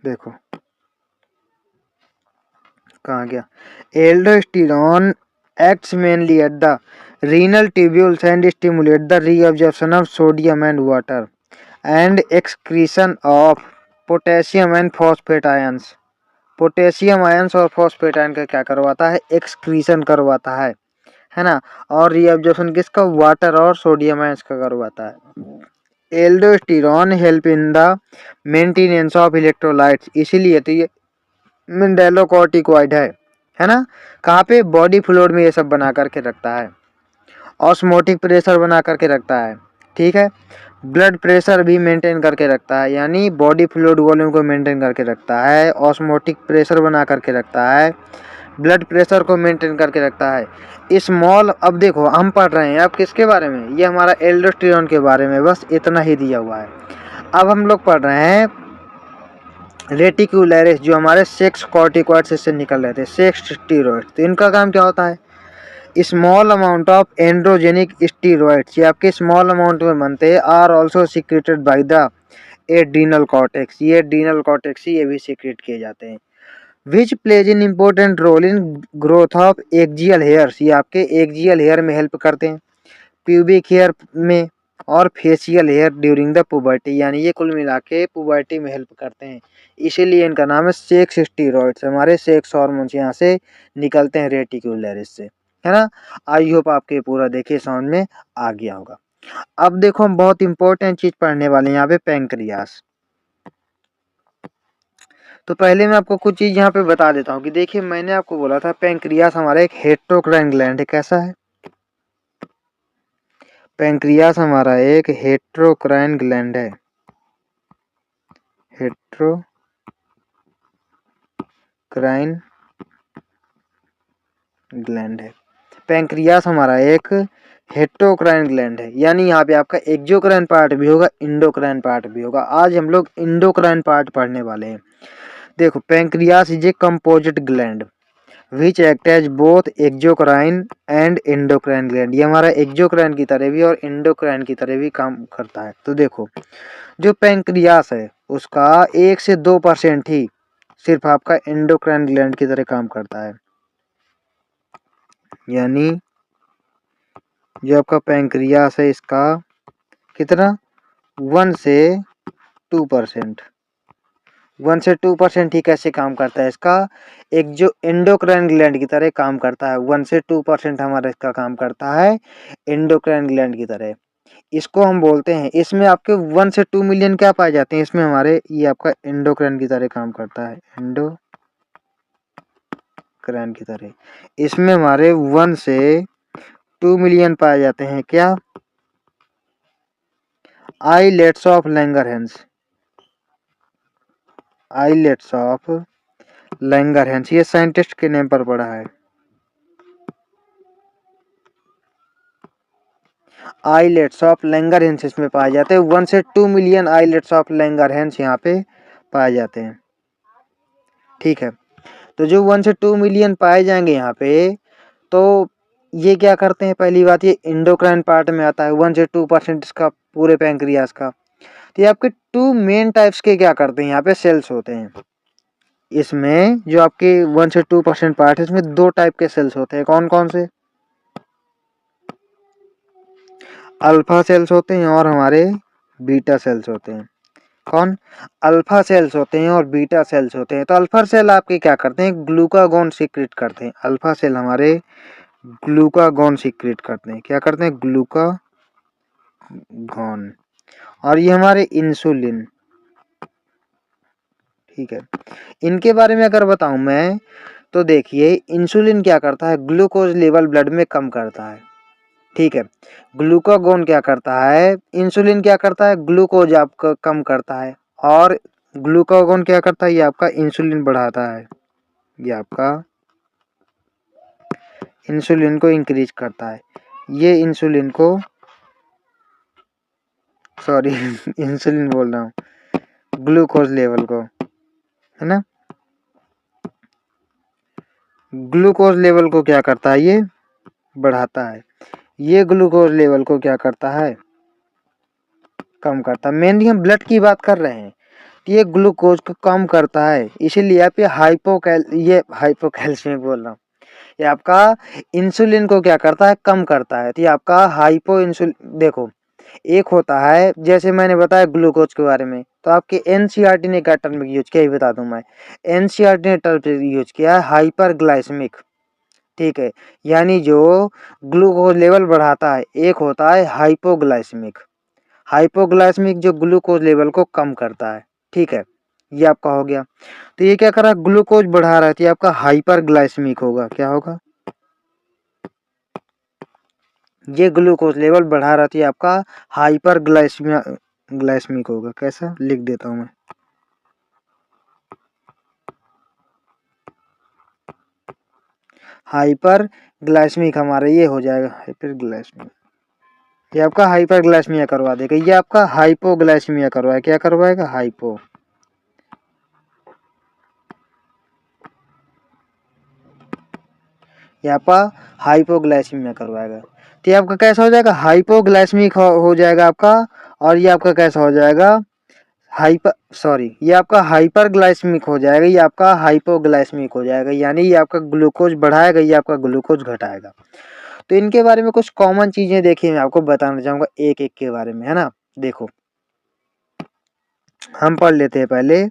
देखो कहाँ गया, aldosterone acts mainly at the renal tubules and stimulate the reabsorption of sodium and water and excretion of potassium and phosphate ions। Potassium ions और फॉस्फेट आयन का क्या करवाता है, एक्सक्रीशन करवाता है ना। और रीअब्जॉर्प्शन किसका, वाटर और सोडियम आयंस का करवाता है। Aldosterone help in the maintenance of electrolytes, इसीलिए तो ये मिनरलोकॉर्टिकॉइड है ना। कहाँ पे, बॉडी फ्लूइड में ये सब बना करके रखता है, ऑस्मोटिक प्रेशर बना करके रखता है, ठीक है, ब्लड प्रेशर भी मेंटेन करके रखता है, यानी बॉडी फ्लूइड वॉल्यूम को मेंटेन करके रखता है, ऑस्मोटिक प्रेशर बना करके रखता है, ब्लड प्रेशर को मेंटेन करके रखता है। स्मॉल, अब देखो हम पढ़ रहे हैं अब किसके बारे में, ये हमारा एल्डोस्टेरोन के बारे में, बस इतना ही दिया हुआ है। अब हम लोग पढ़ रहे हैं रेटिकुलरिस, जो हमारे सेक्स कॉर्टिकॉइड से निकल रहे थे, सेक्स स्टीरॉइड। तो इनका काम क्या होता है, small amount of androgenic steroids, ये आपके स्मॉल अमाउंट में बनते हैं, are also secreted by the adrenal cortex, ये एड्रीनल कॉर्टेक्स ये भी सीक्रेट किए जाते हैं। Which plays in important role in growth of axial hairs, ये आपके एक्जियल हेयर में हेल्प करते हैं, प्यूबिक हेयर में, और facial hair during the puberty, यानी ये कुल मिला के पुबर्टी में हेल्प करते हैं, इसीलिए इनका नाम है सेक्स स्टीरॉइड्स। हमारे सेक्स हार्मोन्स यहाँ से निकलते हैं रेटिकुलरिस से, है ना। आई होप आपके पूरा देखिए समझ में आ गया होगा। अब देखो हम बहुत इंपॉर्टेंट चीज पढ़ने वाले हैं यहाँ पे, पैंक्रियास। तो पहले मैं आपको कुछ चीज यहाँ पे बता देता हूँ कि देखिए मैंने आपको बोला था पैंक्रियास हमारा एक हेटेरोक्राइन ग्लैंड है, कैसा है, पैंक्रियास हमारा एक हेटेरोक्राइन ग्लैंड है, हेटेरोक्राइन ग्लैंड है। पैंक्रियास हमारा एक हेटेरोक्राइन ग्लैंड है, यानी यहाँ पे आपका एक्सोक्राइन पार्ट भी होगा, इंडोक्राइन पार्ट भी होगा। आज हम लोग इंडोक्राइन पार्ट पढ़ने वाले हैं। देखो pancreas is a composite gland which act as both exocrine and endocrine gland, ये हमारा एक्सोक्राइन की तरह भी और इंडोक्राइन की तरह भी काम करता है। तो देखो जो पैंक्रियास है उसका 1 से 2% ही सिर्फ आपका इंडोक्राइन ग्लैंड की तरह काम करता है, यानी जो आपका पैंक्रियास है इसका कितना 1 से 2%, 1 से 2% ही कैसे काम करता है इसका, एक जो एंडोक्राइन ग्लैंड की तरह काम करता है, 1 से 2% हमारा इसका काम करता है एंडोक्राइन ग्लैंड की तरह। इसको हम बोलते हैं, इसमें आपके 1 से 2 मिलियन क्या पाए जाते हैं इसमें हमारे, ये आपका एंडोक्राइन की तरह काम करता है, एंडोक्राइन की तरह। इसमें हमारे 1 से 2 मिलियन पाए जाते हैं क्या, islets of Langerhans, islets of Langerhans, ये साइंटिस्ट के नेम पर पड़ा है, आइलेट्स ऑफ लैंगरहैंस इसमें पाए जाते हैं। 1 से 2 मिलियन आइलेट्स ऑफ लैंगरहैंस यहाँ पे पाए जाते हैं। ठीक है। तो जो 1 से 2 मिलियन पाए जाएंगे यहाँ पे, तो ये क्या करते हैं, पहली बात ये एंडोक्राइन पार्ट में आता है 1 से 2% इसका पूरे पैंक्रियास का। तो ये आपके 2 मेन टाइप्स के क्या करते हैं यहाँ पे सेल्स होते हैं। इसमें जो आपके 1 से 2% पार्ट है, इसमें 2 टाइप के सेल्स होते हैं। कौन कौन से? अल्फा सेल्स होते हैं और हमारे बीटा सेल्स होते हैं। कौन? अल्फा सेल्स होते हैं और बीटा सेल्स होते हैं। तो अल्फा सेल आपके क्या करते हैं, ग्लूकागॉन सीक्रेट करते हैं। अल्फा सेल हमारे ग्लूकागॉन सीक्रेट करते हैं। क्या करते हैं? ग्लूकागॉन। और ये हमारे इंसुलिन, ठीक है। इनके बारे में अगर बताऊं मैं, तो देखिए इंसुलिन क्या करता है, ग्लूकोज लेवल ब्लड में कम करता है, ठीक है। ग्लूकागॉन क्या करता है, इंसुलिन क्या करता है, ग्लूकोज आपका कम करता है। और ग्लूकागॉन क्या करता है, ये आपका इंसुलिन बढ़ाता है, ये आपका इंसुलिन को इंक्रीज करता है। ये इंसुलिन को, सॉरी इंसुलिन बोल रहा हूँ, ग्लूकोज लेवल को, है ना। ग्लूकोज लेवल को क्या करता है, ये बढ़ाता है। ये ग्लूकोज लेवल को क्या करता है, कम करता है। मेनली हम ब्लड की बात कर रहे हैं। ये ग्लूकोज को कम करता है, इसीलिए आप ये हाइपोकैल्सियमिक बोल रहा हूँ। ये आपका इंसुलिन को क्या करता है, कम करता है। तो ये आपका हाइपो इंसुलिन, देखो एक होता है, जैसे मैंने बताया ग्लूकोज के बारे में, तो आपके एनसीईआरटी ने क्या टर्म यूज किया, ये बता दूं मैं। एनसीईआरटी ने टर्म यूज किया है हाइपरग्लाइसेमिक, ठीक है। यानी जो ग्लूकोज लेवल बढ़ाता है, एक होता है हाइपोग्लाइसेमिक। हाइपोग्लाइसेमिक जो ग्लूकोज लेवल को कम करता है, ठीक है। ये आपका हो गया। तो ये क्या कर रहा है, ग्लूकोज बढ़ा रहा है, तो ये आपका हाइपरग्लाइसेमिक होगा। क्या होगा, ये ग्लूकोज लेवल बढ़ा रहा था, आपका ग्लाइसेमिक होगा। कैसा लिख देता हूं मैं, हाइपर ग्लाइसेमिक हमारा ये हो जाएगा हाइपर ग्लाइसेमिक। ये आपका हाइपर ग्लाइसेमिया करवा देगा, ये आपका हाइपोग्लाइसेमिया करवाएगा। क्या करवाएगा, हाइपो। ये आपका हाइपोग्लाइसेमिया करवाएगा। तो ये आपका कैसा हो जाएगा, हाइपोग्लाइसेमिक हो जाएगा आपका। और ये आपका कैसा हो जाएगा, ये आपका हाइपर ग्लाइसेमिक हो जाएगा, ये आपका हाइपोग्लाइसेमिक हो जाएगा। यानी ये आपका ग्लूकोज बढ़ाएगा, ये आपका ग्लूकोज घटाएगा। तो इनके बारे में कुछ कॉमन चीजें देखिए, मैं आपको बताना चाहूंगा एक एक के बारे में, है ना। देखो हम पढ़ लेते हैं पहले।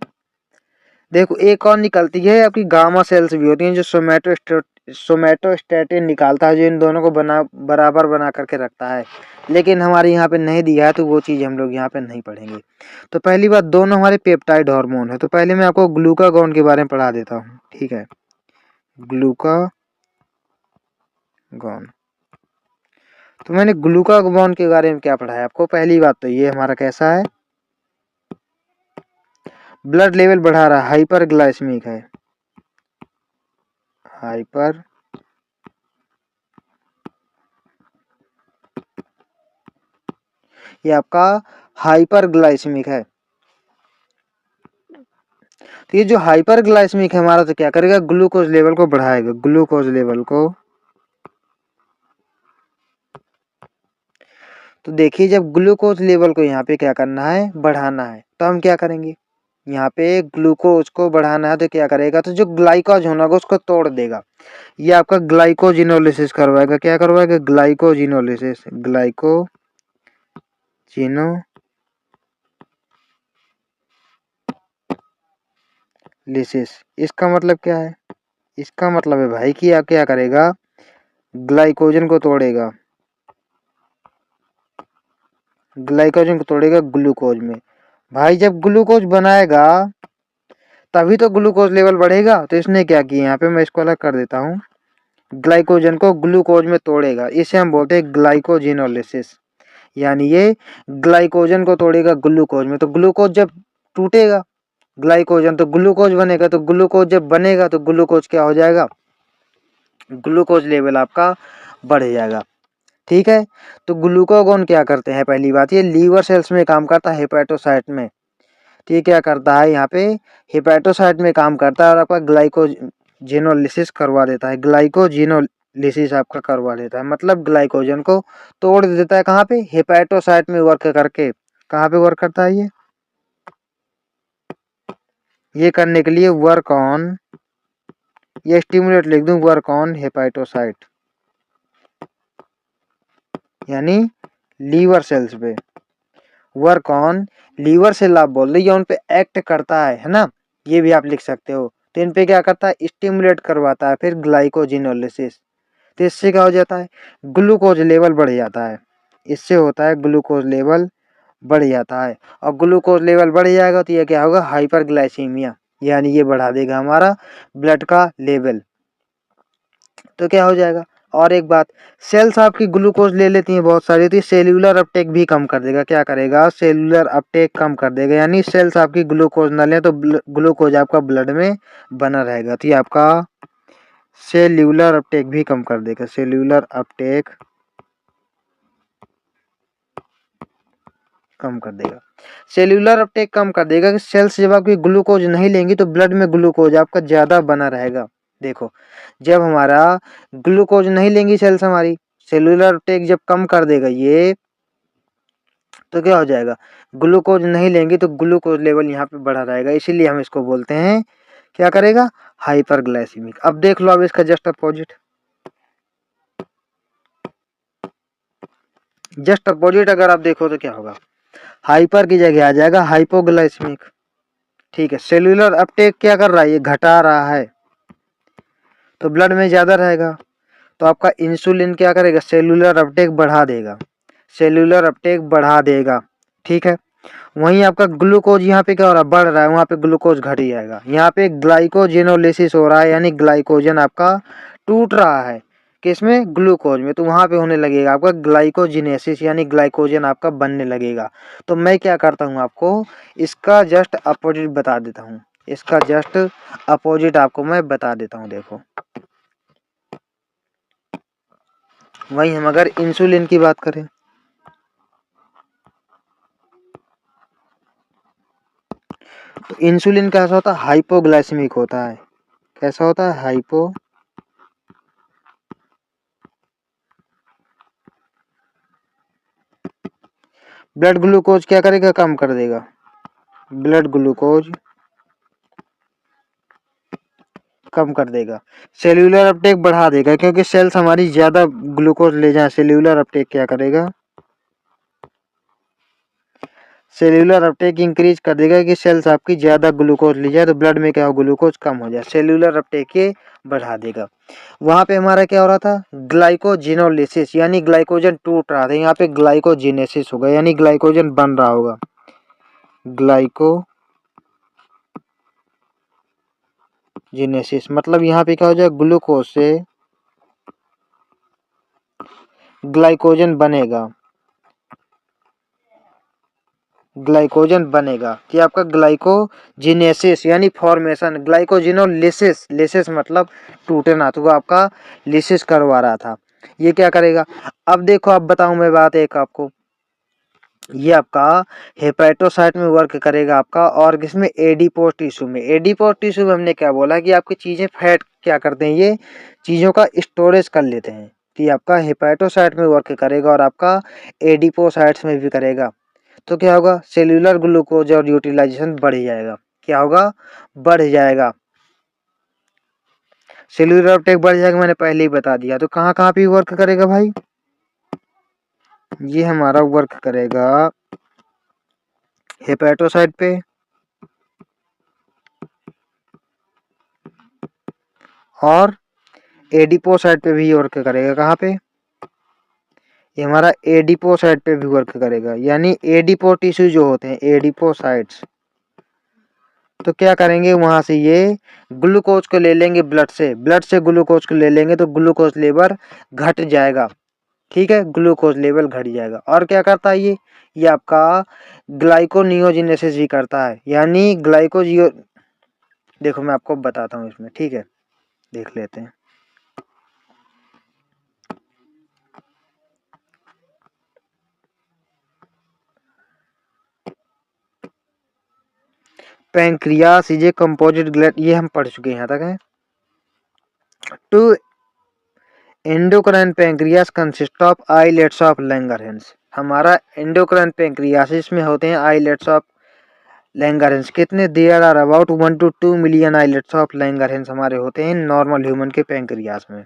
देखो एक और निकलती है आपकी गामा सेल्स भी होती हैं, जो सोमैटोस्टेटिन निकालता है, जो इन दोनों को बराबर बना करके रखता है। लेकिन हमारे यहाँ पे नहीं दिया है, तो वो चीज हम लोग यहाँ पे नहीं पढ़ेंगे। तो पहली बात, दोनों हमारे पेप्टाइड हार्मोन है। तो पहले मैं आपको ग्लूकागॉन के बारे में पढ़ा देता हूँ, ठीक है। ग्लूकागॉन, तो मैंने ग्लूकागॉन के बारे में क्या पढ़ाया आपको, पहली बात तो ये हमारा कैसा है, ब्लड लेवल बढ़ा रहा है, हाइपर ग्लाइसेमिक है, हाइपर ये आपका हाइपर ग्लाइसेमिक है। तो ये जो हाइपर ग्लाइसेमिक है हमारा, तो क्या करेगा, ग्लूकोज लेवल को बढ़ाएगा, ग्लूकोज लेवल को। तो देखिए जब ग्लूकोज लेवल को यहाँ पे क्या करना है, बढ़ाना है, तो हम क्या करेंगे, यहाँ पे ग्लूकोज को बढ़ाना है, तो क्या करेगा, तो जो ग्लाइकोज होना उसको तोड़ देगा। ये आपका ग्लाइकोजिनोलिसिस करवाएगा। क्या करवाएगा, ग्लाइकोजिनोलिसिस, ग्लाइकोजिनोलिसिस। इसका मतलब क्या है, इसका मतलब है भाई कि आप क्या करेगा, ग्लाइकोजन को तोड़ेगा, ग्लाइकोजन को तोड़ेगा ग्लूकोज में। भाई जब ग्लूकोज बनाएगा तभी तो ग्लूकोज लेवल बढ़ेगा। तो इसने क्या किया, यहाँ पे मैं इसको अलग कर देता हूँ, ग्लाइकोजन को ग्लूकोज में तोड़ेगा, इसे हम बोलते हैं ग्लाइकोजिनोलिसिस। यानी ये ग्लाइकोजन को तोड़ेगा ग्लूकोज में। तो ग्लूकोज जब टूटेगा ग्लाइकोजन, तो ग्लूकोज बनेगा, तो ग्लूकोज जब बनेगा तो ग्लूकोज क्या हो जाएगा, ग्लूकोज लेवल आपका बढ़ जाएगा, ठीक है। तो ग्लूकागॉन क्या करते हैं, पहली बात ये लीवर सेल्स में काम करता है, हेपेटोसाइट में। तो ये क्या करता है, यहाँ पे हेपेटोसाइट में काम करता है और आपका ग्लाइकोजेनोलिसिस करवा देता है। ग्लाइकोजेनोलिसिस आपका करवा देता है, मतलब ग्लाइकोजन को तोड़ देता है। कहाँ पे, हेपेटोसाइट में वर्क करके। कहाँ पे वर्क करता है ये करने के लिए वर्क ऑन, ये स्टिमुलेट लिख दूं, वर्क ऑन हेपेटोसाइट, यानी लीवर सेल्स पे। वर्क ऑन लीवर सेल आप बोल रही है, उन पे एक्ट करता है ना, ये भी आप लिख सकते हो। तो इन पे क्या करता है, स्टिमुलेट करवाता है, फिर ग्लाइकोजिनोलिसिस। तो इससे क्या हो जाता है, ग्लूकोज लेवल बढ़ जाता है। इससे होता है ग्लूकोज लेवल बढ़ जाता है, और ग्लूकोज लेवल बढ़ जाएगा तो ये क्या होगा, हाइपरग्लाइसीमिया, यानी ये बढ़ा देगा हमारा ब्लड का लेवल। तो क्या हो जाएगा, और एक बात, सेल्स आपकी ग्लूकोज ले लेती हैं बहुत सारी, तो सेल्यूलर अपटेक भी कम कर देगा। क्या करेगा, सेल्यूलर अपटेक कम कर देगा, यानी सेल्स आपकी ग्लूकोज न ले तो ग्लूकोज आपका ब्लड में बना रहेगा। तो ये आपका सेल्यूलर अपटेक भी कम कर देगा, सेल्यूलर अपटेक कम कर देगा। सेल्यूलर अपटेक कम कर देगा कि सेल्स जब आपकी ग्लूकोज नहीं लेंगी तो ब्लड में ग्लूकोज आपका ज्यादा बना रहेगा। देखो, जब हमारा ग्लूकोज नहीं लेंगी सेल्स हमारी, सेल्यूलर अपटेक जब कम कर देगा ये, तो क्या हो जाएगा, ग्लूकोज नहीं लेंगी तो ग्लूकोज लेवल यहाँ पे बढ़ा रहेगा, इसीलिए हम इसको बोलते हैं, क्या करेगा, हाइपरग्लाइसीमिक। अब देख लो, अब इसका जस्ट अपोजिट, जस्ट अपोजिट अगर आप देखो तो क्या होगा, हाइपर की जगह आ जाएगा हाइपोग्लाइसीमिक। ठीक है, सेल्यूलर अपटेक क्या कर रहा है, ये घटा रहा है, तो ब्लड में ज्यादा रहेगा, तो आपका इंसुलिन क्या करेगा, सेल्यूलर अपटेक बढ़ा देगा, सेल्यूलर अपटेक बढ़ा देगा। ठीक है, वहीं आपका ग्लूकोज यहाँ पे क्या हो रहा है, बढ़ रहा है, वहां पे ग्लूकोज घट ही जाएगा। यहाँ पे ग्लाइकोजेनोलिसिस हो रहा है, यानी ग्लाइकोजन आपका टूट रहा है, किसमें, ग्लूकोज में, तो वहां पे होने लगेगा आपका ग्लाइकोजिनेसिस, यानी ग्लाइकोजन आपका बनने लगेगा। तो मैं क्या करता हूँ, आपको इसका जस्ट अपोजिट बता देता हूँ, इसका जस्ट अपोजिट आपको मैं बता देता हूँ। देखो, वहीं हम अगर इंसुलिन की बात करें, तो इंसुलिन कैसा होता है, हाइपोग्लाइसेमिक होता है। कैसा होता है, हाइपो, ब्लड ग्लूकोज क्या करेगा, कम कर देगा, ब्लड ग्लूकोज कम कर देगा, सेल्यूलर अपटेक बढ़ा देगा, क्योंकि सेल्स हमारी ज्यादा ग्लूकोज ले जाए, सेल्यूलर अपटेक क्या करेगा, सेल्यूलर अपटेक इंक्रीज कर देगा कि सेल्स आपकी ज्यादा ग्लूकोज ले जाए, तो ब्लड में क्या हो, ग्लूकोज कम हो जाए, सेल्यूलर अपटेक ये बढ़ा देगा। वहां पे हमारा क्या हो रहा था, ग्लाइकोजिनोलिसिस, यानी ग्लाइकोजन टूट रहा था, यहाँ पे ग्लाइकोजिनेसिस होगा, यानी ग्लाइकोजन बन रहा होगा, ग्लाइकोजिनेसिस, मतलब यहाँ पे क्या हो जाएगा, ग्लूकोज से ग्लाइकोजन बनेगा, ग्लाइकोजन बनेगा, कि आपका ग्लाइकोजिनेसिस यानी फॉर्मेशन, ग्लाइकोजिनोलिसिस, लिसिस मतलब टूटना, तो वो आपका लिसिस करवा रहा था, ये क्या करेगा। अब देखो, अब बताऊं मैं बात एक आपको, ये आपका हेपेटोसाइट में वर्क करेगा आपका, और किसमें, एडिपोज टिश्यू में। एडिपोज टिश्यू में हमने क्या बोला कि आपकी चीजें फैट क्या करते हैं, ये चीजों का स्टोरेज कर लेते हैं, कि आपका हेपेटोसाइट में वर्क करेगा और आपका एडिपोसाइट्स में भी करेगा। तो क्या होगा, सेल्यूलर ग्लूकोज और यूटिलाइजेशन बढ़ जाएगा, क्या होगा, बढ़ जाएगा, सेल्यूलर अपटेक बढ़ जाएगा, मैंने पहले ही बता दिया। तो कहाँ कहाँ पे वर्क करेगा भाई, ये हमारा वर्क करेगा हेपेटोसाइट पे, और एडिपोसाइट पे भी वर्क करेगा। कहाँ पे, ये हमारा एडिपोसाइट पे भी वर्क करेगा, यानी एडिपो टिश्यू जो होते हैं, एडिपोसाइट्स, तो क्या करेंगे, वहां से ये ग्लूकोज को ले लेंगे ब्लड से, ब्लड से ग्लूकोज को ले लेंगे, तो ग्लूकोज लेवल घट जाएगा। ठीक है, ग्लूकोज लेवल घट जाएगा, और क्या करता है ये आपका ग्लाइकोनियोजिनेसिस भी करता है, यानी ग्लाइकोजियो, देखो मैं आपको बताता हूँ इसमें, ठीक है, देख लेते हैं। Pancreas is a composite gland, ये हम पढ़ चुके हैं, यहाँ तक है। To endocrine pancreas consist of islets of Langerhans, हमारा एंडोक्राइन पैंक्रियासिस में होते हैं आइलेट्स ऑफ लैंगरहैंस। कितने? There are about 1 to 2 million islets of Langerhans हमारे होते हैं नॉर्मल ह्यूमन के पैंक्रियास में,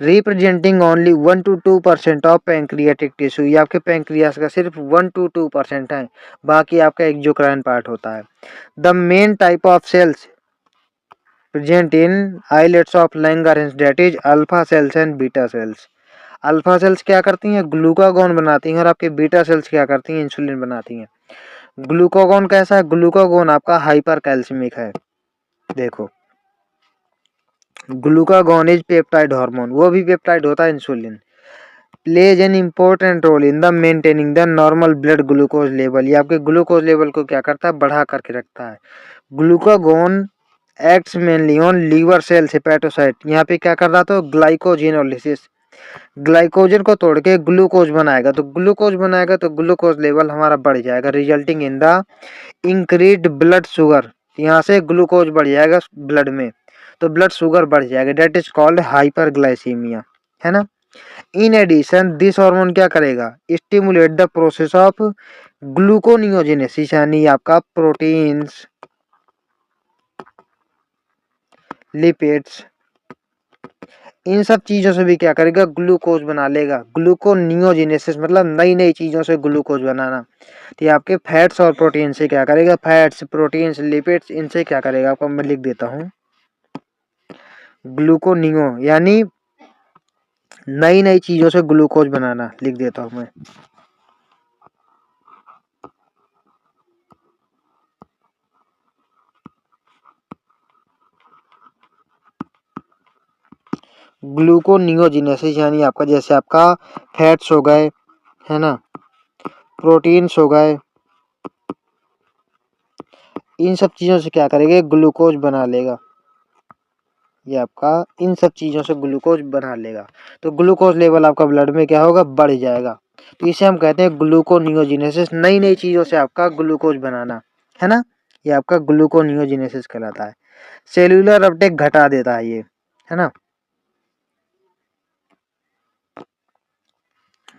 representing only 1 to 2% of pancreatic tissue. ये आपके पैंक्रियास का सिर्फ 1 to 2% है, बाकी आपका एक्सोक्राइन पार्ट होता है। The main type of cells present in islets of Langerhans that is alpha cells and beta cells. Alpha cells क्या करती हैं? ग्लूकागॉन बनाती हैं, और आपके बीटा सेल्स क्या करती हैं? इंसुलिन बनाती हैं। ग्लूकागॉन कैसा है? ग्लूकागॉन आपका हाइपर कैल्सिमिक है। देखो, ग्लूकागॉन इज पेप्टाइड हार्मोन, वो भी पेप्टाइड होता है insulin. Plays an important role in the maintaining the normal blood glucose level, ये आपके ग्लूकोज लेवल को क्या करता है? बढ़ा करके रखता है। Glucagon acts mainly on liver cells hepatocyte, यहाँ पे क्या कर रहा था? ग्लाइकोजेनोलिसिस, ग्लाइकोजन को तोड़ के ग्लूकोज बनाएगा, तो ग्लूकोज बनाएगा तो ग्लूकोज लेवल हमारा बढ़ जाएगा, resulting in the increased blood sugar, यहाँ से ग्लूकोज बढ़ जाएगा ब्लड में, तो ब्लड शुगर बढ़ जाएगा, डेट इज कॉल्ड हाइपरग्लाइसीमिया, है ना। इन एडिशन दिस हार्मोन क्या करेगा? Stimulate the process of gluconeogenesis, यानी आपका प्रोटीन्स, लिपिड्स, इन सब चीजों से भी क्या करेगा? ग्लूकोज बना लेगा। ग्लूकोनियोजेनेसिस मतलब नई नई चीजों से ग्लूकोज बनाना। तो ये आपके फैट्स और प्रोटीन से क्या करेगा? फैट्स, प्रोटीन्स, लिपिड्स, इनसे क्या करेगा? आपको मैं लिख देता हूँ, ग्लूकोनियो यानी नई नई चीजों से ग्लूकोज बनाना, लिख देता हूँ मैं। ग्लूकोनियोजेनेसिस यानी आपका जैसे आपका फैट्स हो गए, है ना, प्रोटीन्स हो गए, इन सब चीजों से क्या करेगा? ग्लूकोज बना लेगा। ये आपका इन सब चीजों से ग्लूकोज बना लेगा, तो ग्लूकोज लेवल आपका ब्लड में क्या होगा? बढ़ जाएगा। तो इसे हम कहते हैं ग्लूकोनियोजेनेसिस, नई नई चीजों से आपका ग्लूकोज बनाना, है ना, ये आपका ग्लूकोनियोजेनेसिस कहलाता है। सेल्यूलर अपटेक घटा देता है ये, है ना।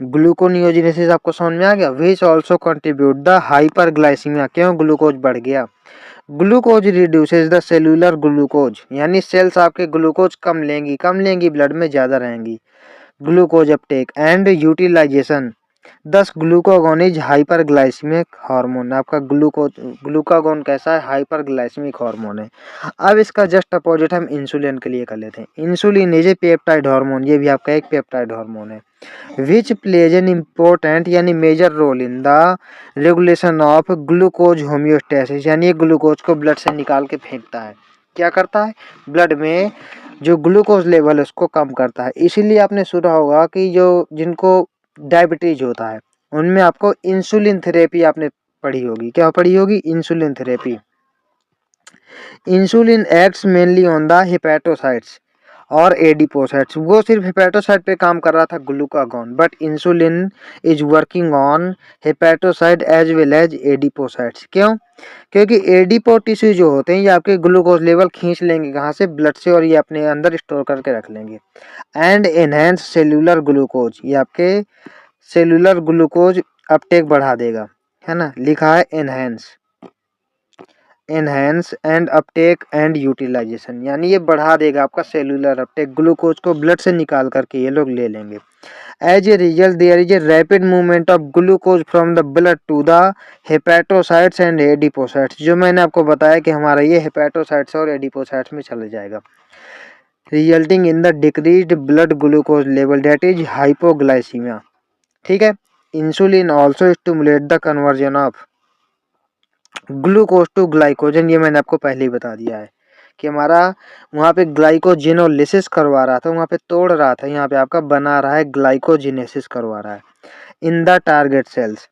ग्लूकोनियोजेनेसिस आपको समझ में आ गया। Which also contribute the hyperglycaemia, क्यों? ग्लूकोज बढ़ गया। Glucose reduces the cellular glucose, यानी सेल्स आपके ग्लूकोज कम लेंगी ब्लड में, ज्यादा रहेंगी। ग्लूकोज अपटेक एंड यूटिलाइजेशन, दस ग्लूकागॉन इज हाइपरग्लाइसेमिक हार्मोन, आपका ग्लूकागॉन कैसा है? हाइपरग्लाइसेमिक हार्मोन है। अब इसका जस्ट अपोजिट हम इंसुलिन के लिए कर लेते हैं। Insulin is a peptide hormone, ये भी आपका एक पेप्टाइड हार्मोन है। विच प्लेज एन इम्पोर्टेंट यानी major role in the regulation of glucose homeostasis, यानी ग्लूकोज को ब्लड से निकाल के फेंकता है। क्या करता है? ब्लड में जो ग्लूकोज लेवल है उसको कम करता है। इसीलिए आपने सुना होगा कि जो जिनको डायबिटीज होता है उनमें आपको इंसुलिन थेरेपी आपने पढ़ी होगी। क्या पढ़ी होगी? Insulin therapy. Insulin acts mainly on the hepatocytes और एडिपोसाइट्स, वो सिर्फ हेपेटोसाइट पे काम कर रहा था glucagon, but insulin is working on hepatocyte as well as adipocytes. क्यों? क्योंकि एडिपो टिश्यू जो होते हैं ये आपके ग्लूकोज लेवल खींच लेंगे कहाँ से? ब्लड से, और ये अपने अंदर स्टोर करके रख लेंगे। एंड एनहेंस सेल्यूलर ग्लूकोज, ये आपके सेल्यूलर ग्लूकोज अपटेक बढ़ा देगा, है ना, लिखा है enhance, enhance and uptake and utilization, यानी ये बढ़ा देगा आपका सेल्यूलर अपटेक, ग्लूकोज को ब्लड से निकाल करके ये लोग ले लेंगे। As a result there is a rapid movement of glucose from the blood to the hepatocytes and adipocytes, जो मैंने आपको बताया कि हमारा ये हेपेटोसाइट्स और एडिपोसाइट्स में चला जाएगा, resulting in the decreased blood glucose level that is hypoglycaemia. ठीक है। Insulin also stimulate the conversion of glucose to glycogen, ये मैंने आपको पहले ही बता दिया है कि हमारा वहाँ पे ग्लाइकोजिनोलिसिस करवा रहा था, वहाँ पे तोड़ रहा था, यहाँ पे आपका बना रहा है ग्लाइकोजिनेसिस करवा रहा है in the target cells.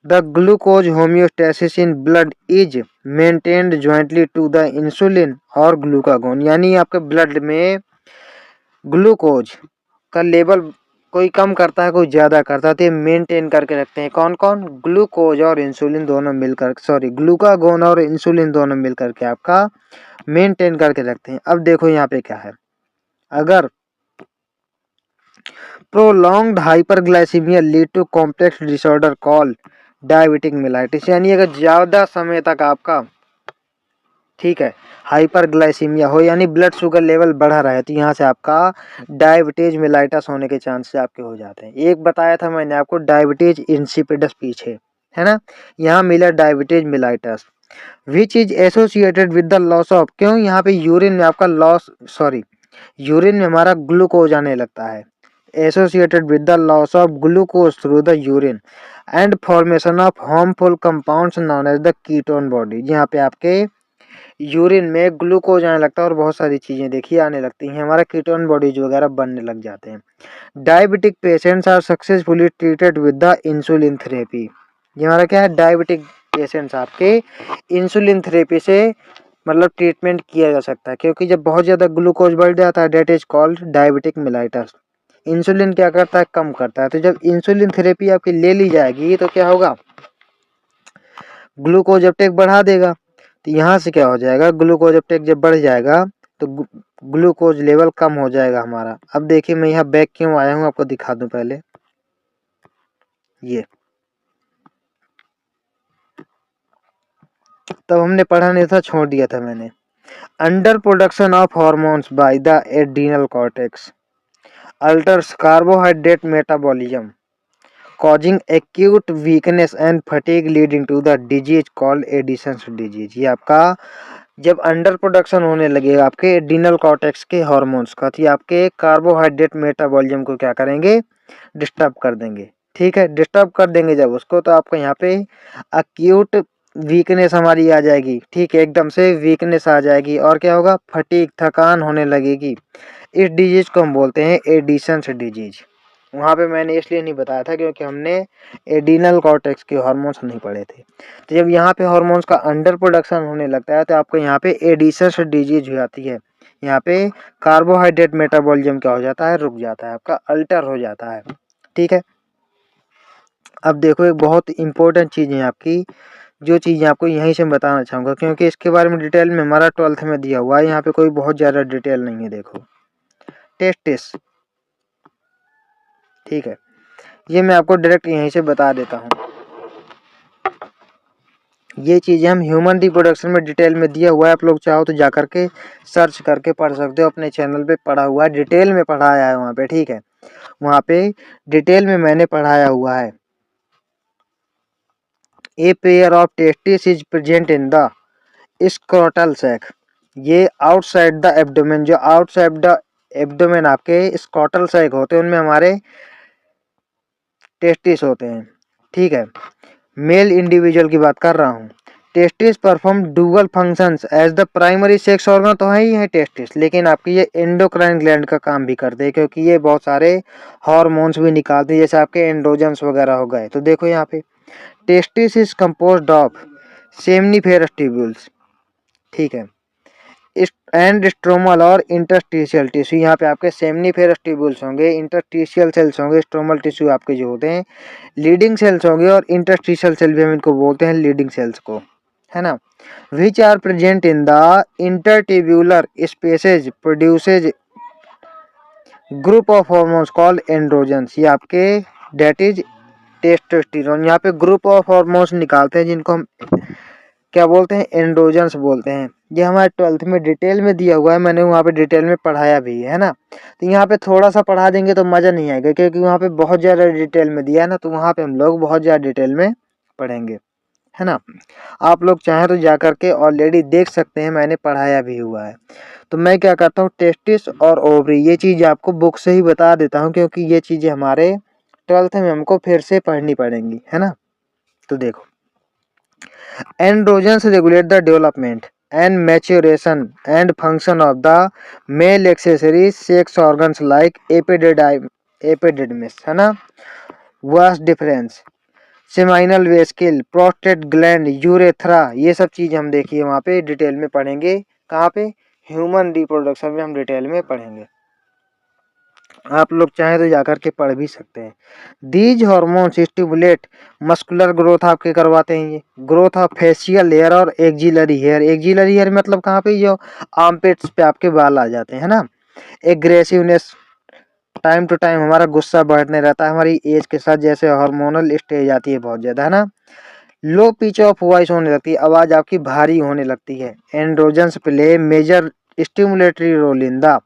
The glucose homeostasis in blood is maintained jointly to the insulin और ग्लूकागोन, यानी आपके ब्लड में ग्लूकोज का लेवल कोई कम करता है कोई ज़्यादा करता है, तो ये मेंटेन करके रखते हैं। कौन कौन? ग्लूकोज और इंसुलिन दोनों मिलकर, सॉरी ग्लूकागोन और इंसुलिन दोनों मिलकर के आपका मेंटेन करके रखते हैं। अब देखो यहाँ पे क्या है, अगर prolonged hyperglycaemia lead to complex disorder call diabetic mellitus, यानी अगर ज़्यादा समय तक आपका, ठीक है, हाइपरग्लाइसीमिया हो यानी ब्लड शुगर लेवल बढ़ा रहा है, तो यहाँ से आपका डायबिटीज मेलाइटस होने के चांसेस आपके हो जाते हैं। एक बताया था मैंने आपको डायबिटीज इंसिपिडस पीछे, है ना, यहाँ मिला diabetes mellitus which is associated with the loss of, क्यों यहाँ पे यूरिन में आपका लॉस, सॉरी यूरिन में हमारा ग्लूकोज आने लगता है, associated with the loss of glucose through the urine and formation of harmful compounds known as the ketone body. यहाँ पे आपके यूरिन में ग्लूकोज आने लगता है और बहुत सारी चीजें देखिए आने लगती हैं, हमारा कीटोन बॉडीज वगैरह बनने लग जाते हैं। Diabetic patients are successfully treated with the insulin therapy. ये हमारा क्या है, डायबिटिक पेशेंट्स आपके इंसुलिन थेरेपी से मतलब ट्रीटमेंट किया जा सकता है, क्योंकि जब बहुत ज़्यादा ग्लूकोज बढ़ जाता है that is called diabetic mellitus. Insulin क्या करता है, कम करता है, तो जब इंसुलिन थेरेपी आपकी ले ली जाएगी तो क्या होगा, ग्लूकोज अपटेक बढ़ा देगा, तो यहाँ से क्या हो जाएगा, ग्लूकोज अपटेक जब बढ़ जाएगा तो ग्लूकोज लेवल कम हो जाएगा हमारा। अब देखिए मैं यहाँ बैक क्यों आया हूँ आपको दिखा दूं पहले, ये तब हमने पढ़ा नहीं था, छोड़ दिया था मैंने। Under production of hormones bye the adrenal cortex altars carbohydrate metabolism causing acute weakness and fatigue leading to the disease called Addison's disease। ये आपका जब अंडर प्रोडक्शन होने लगेगा आपके एड्रीनल कॉर्टेक्स के हार्मोन्स का, तो ये आपके कार्बोहाइड्रेट मेटाबॉलिज्म को क्या करेंगे, डिस्टर्ब कर देंगे। ठीक है, डिस्टर्ब कर देंगे जब उसको, तो आपको यहाँ पे अक्यूट वीकनेस हमारी आ जाएगी, ठीक है, एकदम से वीकनेस आ जाएगी, और क्या होगा, फटीग, थकान होने लगेगी। इस डिजीज को हम बोलते हैं एडिसन्स डिजीज। वहाँ पे मैंने इसलिए नहीं बताया था क्योंकि हमने एडिनल कॉर्टेक्स के हार्मोन्स नहीं पढ़े थे। तो जब यहाँ पे हार्मोन्स का अंडर प्रोडक्शन होने लगता है तो आपको यहाँ पे एडिसन्स डिजीज हो जाती है। यहाँ पे कार्बोहाइड्रेट मेटाबॉलिज्म क्या हो जाता है, रुक जाता है, आपका अल्टर हो जाता है। ठीक है, अब देखो एक बहुत इंपॉर्टेंट चीज़ है आपकी, जो चीज़ आपको यहीं से बताना चाहूँगा, क्योंकि इसके बारे में डिटेल में हमारा 12th में दिया हुआ है, यहाँ पे कोई बहुत ज़्यादा डिटेल नहीं है। देखो टेस्टिस, ठीक है, ये मैं आपको डायरेक्ट यहीं से बता देता हूँ। ये चीज़ें हम ह्यूमन रिप्रोडक्शन में डिटेल में दिया हुआ है, आप लोग चाहो तो जा करके सर्च करके पढ़ सकते हो, अपने चैनल पे पढ़ा हुआ है, डिटेल में पढ़ाया है वहाँ पे। ठीक है, वहाँ पे डिटेल में मैंने पढ़ाया हुआ है। A pair of testis is present in the scrotal sac, ये आउटसाइड द एब्डोमेन, जो आउटसाइड द एब्डोमेन आपके स्क्रोटल सैक होते हैं उनमें हमारे टेस्टिस होते हैं। ठीक है, मेल इंडिविजुअल की बात कर रहा हूँ। Testis perform dual functions as the primary sex organ, तो है ही है टेस्टिस, लेकिन आपकी ये एंडोक्राइन ग्लैंड का काम भी करते हैं, क्योंकि ये बहुत सारे हार्मोन्स भी निकालते हैं, जैसे आपके एंड्रोजन्स वगैरह हो गए। तो देखो यहाँ पे testis is composed of seminiferous tubules, ठीक है, एंड स्ट्रोमल और इंटरस्टिशियल टिश्यू। यहाँ पे आपके सेमनीफेरस ट्यूब्यूल्स होंगे, इंटरस्टिशियल सेल्स होंगे, स्ट्रोमल टिश्यू आपके जो होते हैं लीडिंग सेल्स होंगे, और इंटरस्टिशियल सेल भी हम इनको बोलते हैं लीडिंग सेल्स को, है ना। Which are present in the intertubular spaces produces group of hormones called androgens. ये आपके डेट इज टेस्टोस्टेरोन, यहाँ पे ग्रुप ऑफ हार्मोन्स निकालते हैं जिनको हम क्या बोलते हैं, एंड्रोजन्स बोलते हैं। ये हमारे 12th में डिटेल में दिया हुआ है, मैंने वहाँ पे डिटेल में पढ़ाया भी है ना। तो यहाँ पे थोड़ा सा पढ़ा देंगे तो मज़ा नहीं आएगा, क्योंकि वहाँ पे बहुत ज़्यादा डिटेल में दिया है ना, तो वहाँ पे हम लोग बहुत ज़्यादा डिटेल में पढ़ेंगे, है ना। आप लोग चाहें तो जा करके ऑलरेडी देख सकते हैं, मैंने पढ़ाया भी हुआ है। तो मैं क्या करता हूँ, टेस्टिस और ओवरी ये चीज़ आपको बुक से ही बता देता हूँ, क्योंकि ये चीज़ें हमारे 12th में हमको फिर से पढ़नी पड़ेंगी, है ना। तो देखो androgens regulate the development and maturation and function of the male accessory sex organs like epididymis, है ना, vas deferens, seminal vesicle, prostate gland, urethra, ये सब चीज़ हम देखिए वहाँ पे डिटेल में पढ़ेंगे। कहाँ पे, ह्यूमन रिप्रोडक्शन में हम डिटेल में पढ़ेंगे। आप लोग चाहें तो जाकर के पढ़ भी सकते हैं। These hormones stimulate muscular growth आपके करवाते हैं ये, ग्रोथ ऑफ फेशियल हेयर और एक्सिलरी हेयर। एक्सिलरी हेयर मतलब कहाँ पे, जो आर्मपिट्स पे आपके बाल आ जाते हैं ना। एग्रेसिवनेस, टाइम टू टाइम हमारा गुस्सा बढ़ने रहता है हमारी एज के साथ, जैसे हार्मोनल स्टेज आती है बहुत ज्यादा, है ना। लो पिच ऑफ वॉइस होने लगती है, आवाज आपकी भारी होने लगती है। Androgens play major stimulatory role in the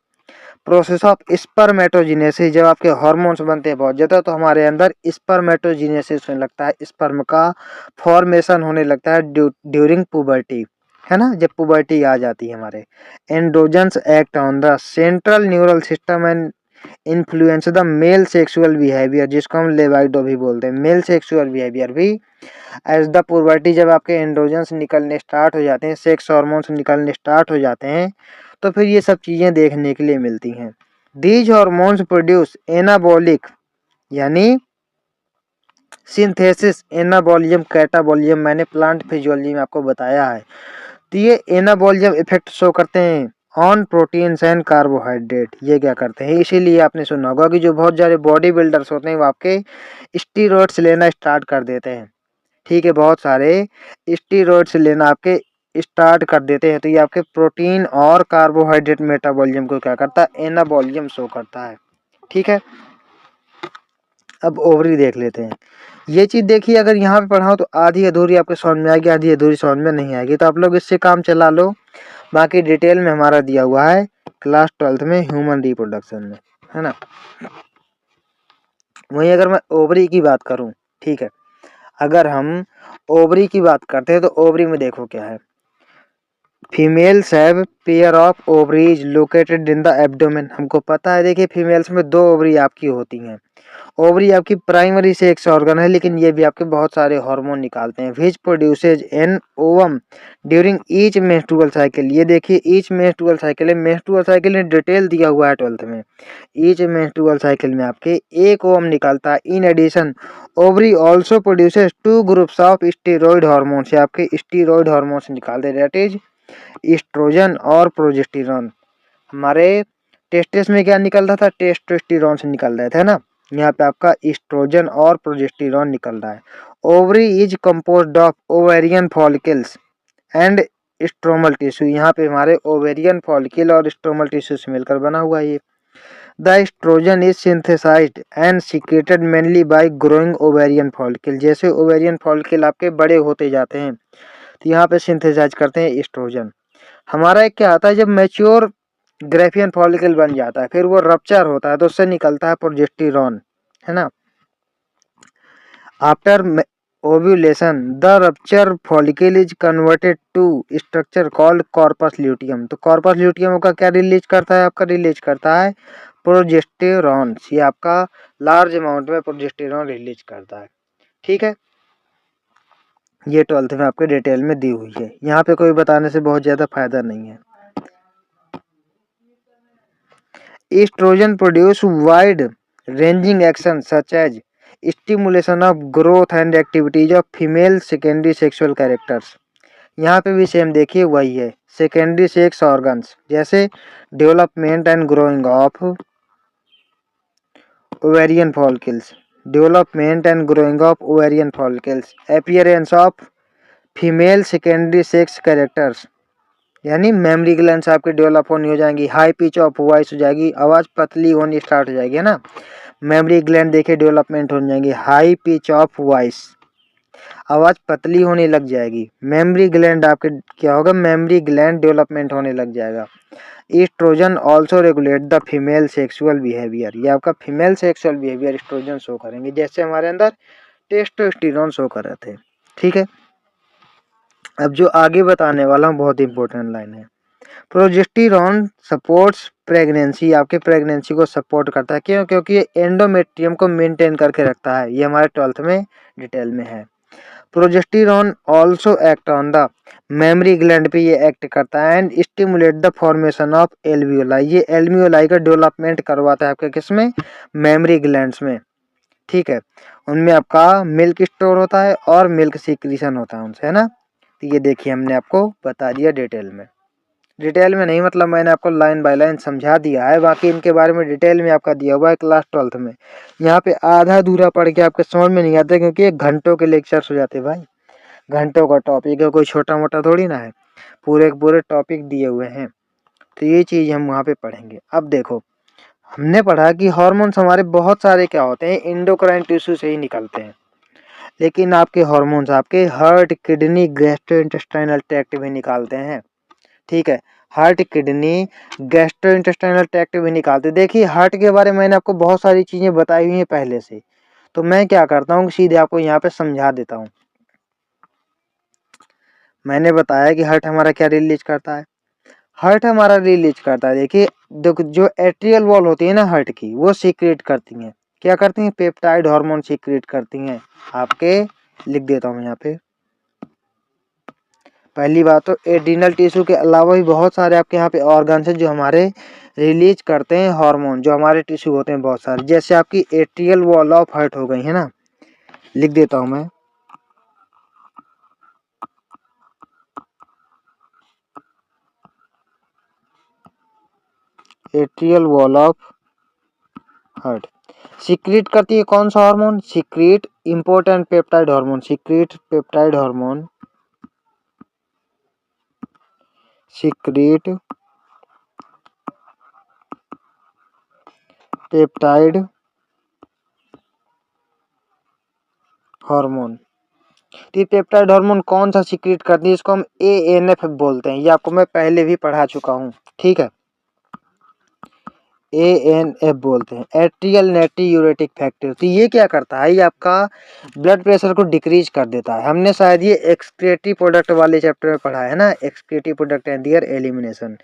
process of spermatogenesis. जब आपके हार्मोन्स बनते हैं बहुत ज्यादा तो हमारे अंदर स्पर्मेटोजेनेसिस होने लगता है, स्पर्म का फॉर्मेशन होने लगता है ड्यूरिंग पुबर्टी, है ना, जब पुबर्टी आ जाती है हमारे। Androgens act on the central neural system and influence the male sexual behaviour, जिसको हम लेवाइडो भी बोलते हैं, मेल सेक्सुअल बिहेवियर भी। एज द पुबर्टी, जब आपके एंड्रोजन्स निकलने स्टार्ट हो जाते हैं, सेक्स हार्मोन्स निकलने स्टार्ट हो जाते हैं, तो फिर ये सब चीजें देखने के लिए मिलती हैं। दीज हार्मोन्स प्रोड्यूस एनाबॉलिक, यानी सिंथेसिस, एनाबॉलिज्म, कैटाबॉलिज्म, मैंने प्लांट फिजियोलॉजी में आपको बताया है। तो ये एनाबॉलिज्म इफेक्ट शो करते हैं ऑन प्रोटीन्स एंड कार्बोहाइड्रेट। ये क्या करते हैं, इसीलिए आपने सुना होगा कि जो बहुत सारे बॉडी बिल्डर्स होते हैं वो आपके स्टीरॉइड्स लेना स्टार्ट कर देते हैं। ठीक है, बहुत सारे स्टीरॉइड्स लेना आपके स्टार्ट कर देते हैं, तो ये आपके प्रोटीन और कार्बोहाइड्रेट मेटाबॉलिज्म को क्या करता है, एनाबॉलिज्म शो करता है। ठीक है, अब ओवरी देख लेते हैं। ये चीज देखिए, अगर यहाँ पे पढ़ाऊँ तो आधी अधूरी आपके समझ में आएगी, आधी अधूरी समझ में नहीं आएगी, तो आप लोग इससे काम चला लो। बाकी डिटेल में हमारा दिया हुआ है क्लास 12th में ह्यूमन रिप्रोडक्शन में, है ना। वहीं अगर मैं ओवरी की बात करूं, ठीक है, अगर हम ओवरी की बात करते हैं तो ओवरी में देखो क्या है। Females have pair of ovaries located in the abdomen. हमको पता है, देखिए फीमेल्स में 2 ओवरी आपकी होती हैं। ओवरी आपकी प्राइमरी सेक्स ऑर्गन है, लेकिन ये भी आपके बहुत सारे हार्मोन निकालते हैं, which produces an ovum during each menstrual cycle. ये देखिए ईच मेंस्ट्रुअल साइकिल है, मेंस्ट्रुअल साइकिल में डिटेल दिया हुआ है 12th में। ईच मेंस्ट्रुअल साइकिल में आपके एक ओवम निकालता है। In addition ovary also produces 2 groups of steroid hormones. आपके स्टेरॉइड हार्मोन्स निकालते हैं, दैट इज एस्ट्रोजन और प्रोजेस्टेरॉन। हमारे टेस्टिस में क्या निकल रहा था, टेस्टोस्टेरॉन से निकल रहे थे ना, यहाँ पे आपका एस्ट्रोजन और प्रोजेस्टेरॉन निकल रहा है। Ovary is composed of ovarian follicles and stromal tissue. यहाँ पे हमारे ओवेरियन फॉलिकल और स्ट्रोमल टिश्यू से मिलकर बना हुआ है ये। The oestrogen is synthesized and secreted mainly by growing ovarian follicle. जैसे ओवेरियन फॉलिकल आपके बड़े होते जाते हैं तो यहाँ पे सिंथेसाइज करते हैं एस्ट्रोजन। हमारा एक क्या आता है, जब मैच्योर ग्रेफियन फॉलिकल बन जाता है, फिर वो रप्चर होता है तो उससे निकलता है प्रोजेस्टेरॉन, है ना। After ovulation the rupture follicle is converted to structure called corpus luteum. तो कॉर्पस ल्यूटियम का क्या रिलीज करता है, आपका रिलीज करता है प्रोजेस्टेरॉन। ये आपका लार्ज अमाउंट में प्रोजेस्टेरॉन रिलीज करता है। ठीक है, ये 12th में आपके डिटेल में दी हुई है, यहाँ पे कोई बताने से बहुत ज्यादा फायदा नहीं है। Estrogen produce wide ranging actions such as stimulation of growth and activities of female secondary sexual characters। यहाँ पे भी सेम देखिए वही है, सेकेंडरी सेक्स ऑर्गन्स जैसे development and growing of ovarian follicles, development and growing of ovarian follicles, appearance of female secondary sex characters, यानी mammary glands आपके develop होनी हो जाएंगी, हाई पिच ऑफ वॉइस हो जाएगी, आवाज पतली होनी स्टार्ट हो जाएगी, है ना। मेमोरी ग्लैंड देखिए डेवलपमेंट हो जाएंगी, हाई पिच ऑफ वॉइस, आवाज पतली होने लग जाएगी। मेमोरी ग्लैंड आपके क्या होगा, मेमोरी ग्लैंड डेवलपमेंट होने लग जाएगा। Oestrogen also regulate the female sexual behaviour. ये आपका female sexual behaviour oestrogen show करेंगे, जैसे हमारे अंदर टेस्टोस्टेरोन शो कर रहे थे। ठीक है, अब जो आगे बताने वाला हूँ बहुत इंपॉर्टेंट लाइन है। प्रोजेस्टेरॉन सपोर्ट्स प्रेगनेंसी, आपके प्रेगनेंसी को सपोर्ट करता है, क्यों, क्योंकि ये एंडोमेट्रियम को मेंटेन करके रखता है। ये हमारे 12th में डिटेल में है। Progesterone also act on the memory gland पे ये एक्ट करता है and stimulate the formation of alveoli. ये एल्वियोलाई का डेवलपमेंट करवाता है आपके किसमें, मेमोरी ग्लैंड्स में। ठीक है, उनमें आपका मिल्क स्टोर होता है और मिल्क सीक्रेशन होता है उनसे, है ना। तो ये देखिए हमने आपको बता दिया डिटेल में। डिटेल में नहीं, मतलब मैंने आपको लाइन बाय लाइन समझा दिया है, बाकी इनके बारे में डिटेल में आपका दिया हुआ है क्लास 12th में। यहाँ पे आधा अधूरा पढ़ के आपके समझ में नहीं आता, क्योंकि ये घंटों के लेक्चर्स हो जाते हैं भाई, घंटों का टॉपिक है, कोई छोटा मोटा थोड़ी ना है, पूरे के पूरे टॉपिक दिए हुए हैं। तो ये चीज़ हम वहाँ पे पढ़ेंगे। अब देखो, हमने पढ़ा कि हार्मोन्स हमारे बहुत सारे क्या होते हैं, एंडोक्राइन टिश्यू से ही निकलते हैं। लेकिन आपके हार्मोन्स आपके हार्ट, किडनी, गैस्ट्रोइंटेस्टाइनल ट्रैक्ट भी निकालते हैं। ठीक है, हार्ट, किडनी, गैस्ट्रोइंटेस्टाइनल ट्रैक्ट भी निकालते। देखिए हार्ट के बारे में मैंने आपको बहुत सारी चीजें बताई हुई हैं पहले से, तो मैं क्या करता हूँ सीधे आपको यहाँ पे समझा देता हूँ। मैंने बताया कि हार्ट हमारा क्या रिलीज करता है, हार्ट हमारा रिलीज करता है। देखिए जो एट्रियल वॉल होती है ना हार्ट की, वो सीक्रेट करती हैं, क्या करती हैं, पेप्टाइड हार्मोन सीक्रेट करती हैं। आपके लिख देता हूँ यहाँ पे। पहली बात तो एड्रिनल टिश्यू के अलावा भी बहुत सारे आपके यहाँ पे ऑर्गन्स हैं जो हमारे रिलीज करते हैं हार्मोन, जो हमारे टिश्यू होते हैं बहुत सारे, जैसे आपकी एट्रियल वॉल ऑफ हार्ट हो गई है ना, लिख देता हूँ मैं। Atrial wall of heart secret करती है कौन सा hormone, secret important peptide hormone, secret peptide hormone, secret peptide hormone. तो ये पेप्टाइड हार्मोन कौन सा सीक्रेट करती है, इसको हम ANF बोलते हैं, ये आपको मैं पहले भी पढ़ा चुका हूँ। ठीक है, ANF बोलते हैं, एट्रियल नाइट्रियूरेटिक फैक्टर। तो ये क्या करता है, ये आपका ब्लड प्रेशर को डिक्रीज कर देता है। हमने शायद ये एक्सक्रीटिव प्रोडक्ट वाले चैप्टर में पढ़ा है ना, excretive product and there elimination.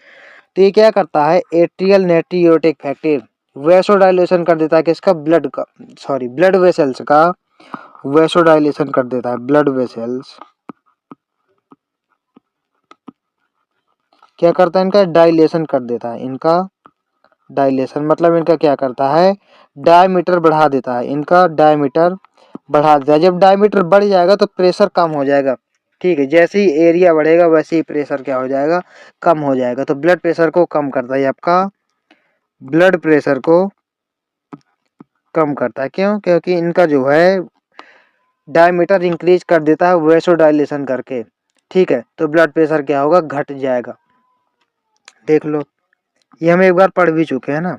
तो ये क्या करता है, एट्रियल नाइट्रियूरेटिक फैक्टर वैसोडाइलेशन कर देता है, किसका, ब्लड का, सॉरी ब्लड वेसल्स का वैसोडाइलेशन कर देता है। ब्लड वेसल्स क्या करता है, इनका डायलेशन कर देता है, इनका डायलेशन मतलब इनका क्या करता है, डायमीटर बढ़ा देता है, इनका डायमीटर बढ़ा देता है। जब डायमीटर बढ़ जाएगा तो प्रेशर कम हो जाएगा। ठीक है, जैसे ही एरिया बढ़ेगा वैसे ही प्रेशर क्या हो जाएगा, कम हो जाएगा। तो ब्लड प्रेशर को कम करता है, आपका ब्लड प्रेशर को कम करता है। क्यों, क्योंकि इनका जो है डायमीटर इंक्रीज कर देता है वैसोडाइलेशन करके। ठीक है, तो ब्लड प्रेशर क्या होगा, घट जाएगा। देख लो, ये हम एक बार पढ़ भी चुके हैं ना।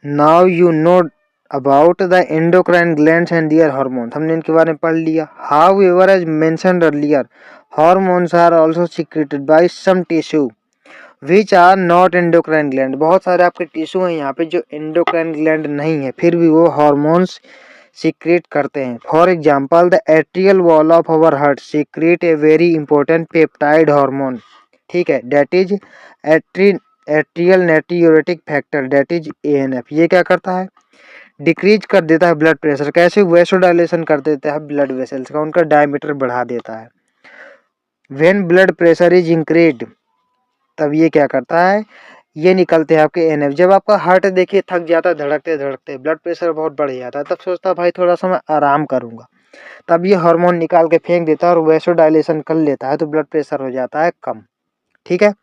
Now you know about the endocrine glands and their hormones, हमने इनके बारे में पढ़ लिया। However as mentioned earlier, hormones are also secreted by some tissue which are not endocrine gland. बहुत सारे आपके टिश्यू हैं यहाँ पे जो एंडोक्राइन ग्लैंड नहीं है, फिर भी वो हार्मोन्स सीक्रेट करते हैं। For example the atrial wall of our heart secrete a very important peptide hormone. ठीक है, that is atrial natriuretic factor, that is ANF। ये क्या करता है, डिक्रीज कर देता है ब्लड प्रेशर। कैसे, वैसोडाइलेशन कर देता है ब्लड वेसल्स का, उनका डायमीटर बढ़ा देता है। When blood pressure is increased, तब ये क्या करता है, ये निकलते हैं आपके NF। जब आपका हार्ट देखिए थक जाता है धड़कते धड़कते, ब्लड प्रेशर बहुत बढ़ जाता है, तब सोचता है भाई थोड़ा सा मैं आराम करूंगा, तब ये हार्मोन निकाल के फेंक देता है और वैसोडाइलेशन कर लेता है, तो ब्लड प्रेशर हो जाता है कम। ठीक है,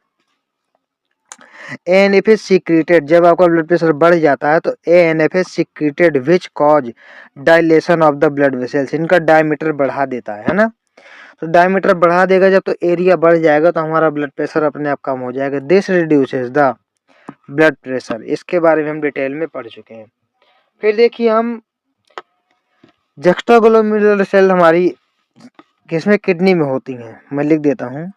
ANF इज सीक्रेटेड, जब आपका ब्लड प्रेशर बढ़ जाता है तो ANF is secreted which cause dilation of the blood vessels, इनका डायमीटर बढ़ा देता है ना। तो डायमीटर बढ़ा देगा जब, तो एरिया बढ़ जाएगा तो हमारा ब्लड प्रेशर अपने आप कम हो जाएगा। This reduces the blood pressure, इसके बारे में हम डिटेल में पढ़ चुके हैं। फिर देखिए हम जक्स्टाग्लोमेरुलर सेल हमारी किसमें, किडनी में होती हैं। मैं लिख देता हूँ,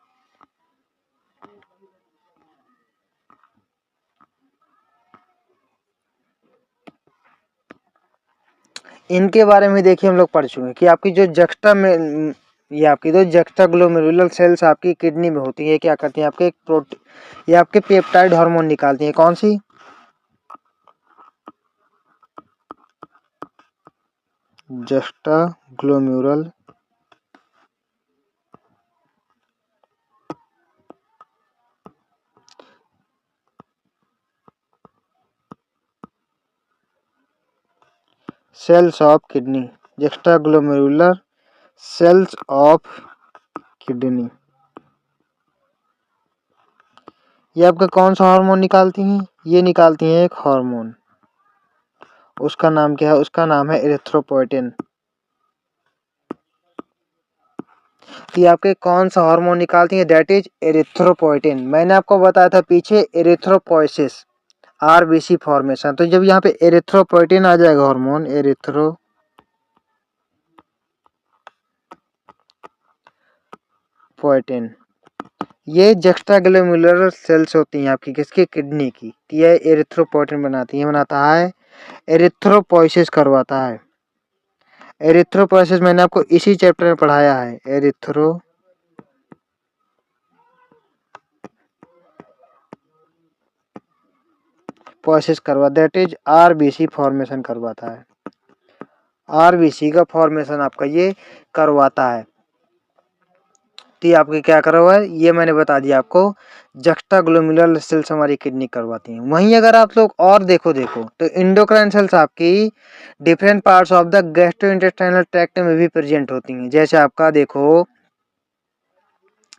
इनके बारे में देखिए हम लोग पढ़ चुके हैं कि आपकी जो जक्स्टा में, ये आपकी जो जक्स्टाग्लोमेरुलर सेल्स आपकी किडनी में होती है, क्या करती हैं, आपके एक प्रोटीन, ये आपके पेप्टाइड हार्मोन निकालती हैं। कौन सी, juxtaglomerular cells of kidney, extraglomerular cells of kidney. ये आपका कौन सा हार्मोन निकालती हैं? ये निकालती हैं एक हार्मोन, उसका नाम क्या है? उसका नाम है एरिथ्रोपोएटिन। ये आपके कौन सा हार्मोन निकालती है? That is erythropoietin. मैंने आपको बताया था पीछे एरिथ्रोपोइसिस, आरबीसी फॉर्मेशन। तो जब यहाँ पे एरिथ्रोपोएटिन आ जाएगा हार्मोन, एरिथ्रोपोएटिन, ये जुक्स्टाग्लोमेरुलर सेल्स होती हैं आपकी, किसकी? किडनी की। ये एरिथ्रोपोएटिन बनाती है, बनाता है एरिथ्रोपोइसिस करवाता है। एरिथ्रोपोइसिस मैंने आपको इसी चैप्टर में पढ़ाया है, एरिथ्रोपोइसिस करवा, दैट इज आरबीसी फॉर्मेशन करवाता है। आरबीसी का फॉर्मेशन आपका ये करवाता है। तो ये आपके क्या करा हुआ है? ये मैंने बता दिया आपको, जुक्स्टाग्लोमेरुलर सेल्स हमारी किडनी करवाती हैं। वहीं अगर आप लोग और देखो तो एंडोक्राइन सेल्स आपकी different parts of the gastrointestinal tract में भी प्रेजेंट होती हैं। जैसे आपका देखो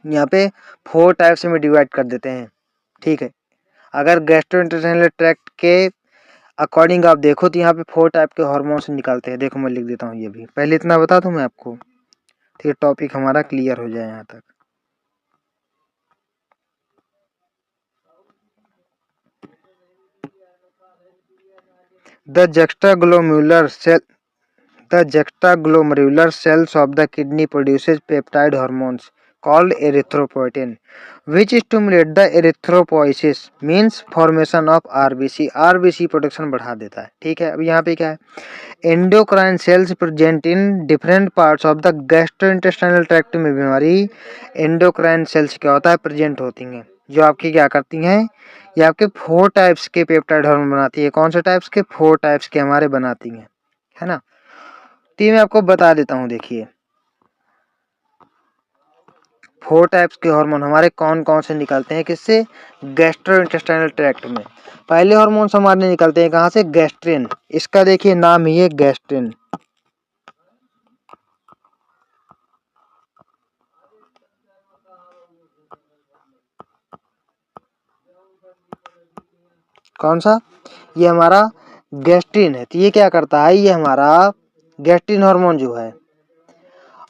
यहाँ पे 4 टाइप्स में डिवाइड कर देते हैं, ठीक है। अगर गैस्ट्रोइंटेस्टाइनल ट्रैक्ट के अकॉर्डिंग आप देखो तो यहाँ पे 4 टाइप के हार्मोन्स निकालते हैं। देखो मैं लिख देता हूँ, ये भी पहले इतना बता दूं मैं आपको, तो ये टॉपिक हमारा क्लियर हो जाए यहाँ तक। The juxtaglomerular cell The juxtaglomerular cells of the kidney produces peptide hormones called erythropoietin, which stimulate the erythropoiesis, means formation of RBC। RBC production बढ़ा देता है, ठीक है। अब यहाँ पे क्या है? Endocrine cells present in different parts of the gastrointestinal tract में भी हमारी एंडोक्राइन सेल्स क्या होता है? प्रेजेंट होती हैं, जो आपकी क्या करती हैं? ये आपके 4 टाइप्स के पेप्टाइड हार्मोन बनाती है। कौन से टाइप्स के? 4 टाइप्स के हमारे बनाती हैं, है ना। तो मैं आपको बता देता हूँ, देखिए 4 टाइप्स के हार्मोन हमारे कौन कौन से निकलते हैं, किससे? गैस्ट्रोइंटेस्टाइनल ट्रैक्ट में। पहले हार्मोन हमारे निकलते हैं कहाँ से? गैस्ट्रिन। इसका देखिए नाम ही है गैस्ट्रिन। कौन सा? ये हमारा गैस्ट्रिन है। तो ये क्या करता है? ये हमारा गैस्ट्रिन हार्मोन जो है,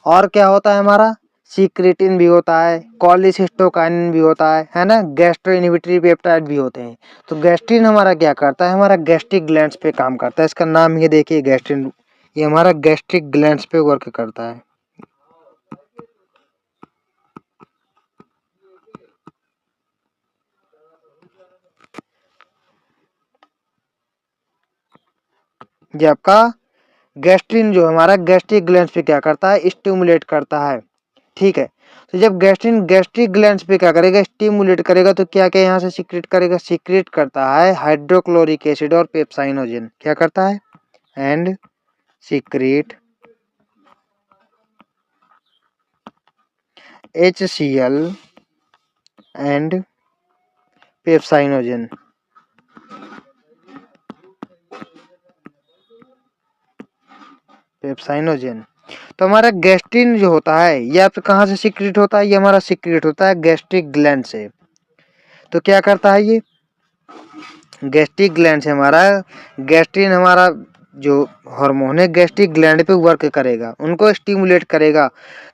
और क्या होता है हमारा? सीक्रेटिन भी होता है, कोलिसिस्टोकाइनिन भी होता है ना, गैस्ट्रो इनहिबिटरी पेप्टाइड भी होते हैं। तो गैस्ट्रिन हमारा क्या करता है? हमारा गैस्ट्रिक ग्लैंड्स पे काम करता है। इसका नाम ये देखिए गैस्ट्रिन, ये हमारा गैस्ट्रिक ग्लैंड्स पे वर्क करता है। ये आपका गैस्ट्रिन जो हमारा गैस्ट्रिक ग्लैंड्स पे क्या करता है? स्टिमुलेट करता है, ठीक है। तो जब गैस्ट्रिन गैस्ट्रिक ग्लैंड्स पे क्या करेगा? स्टिमुलेट करेगा, तो क्या क्या यहाँ से सीक्रेट करेगा? सीक्रेट करता है हाइड्रोक्लोरिक एसिड और पेप्साइनोजन। क्या करता है? And secrete HCl and pepsinogen. Pepsinogen. तो हमारा गैस्ट्रिन जो होता है ये आपसे कहाँ से सीक्रेट होता है? ये हमारा सीक्रेट होता है गैस्ट्रिक ग्लैंड से। तो क्या करता है ये? गैस्ट्रिक ग्लैंड से हमारा गैस्ट्रिन, हमारा जो हार्मोन है गैस्ट्रिक ग्लैंड पे वर्क करेगा, उनको स्टिमुलेट करेगा।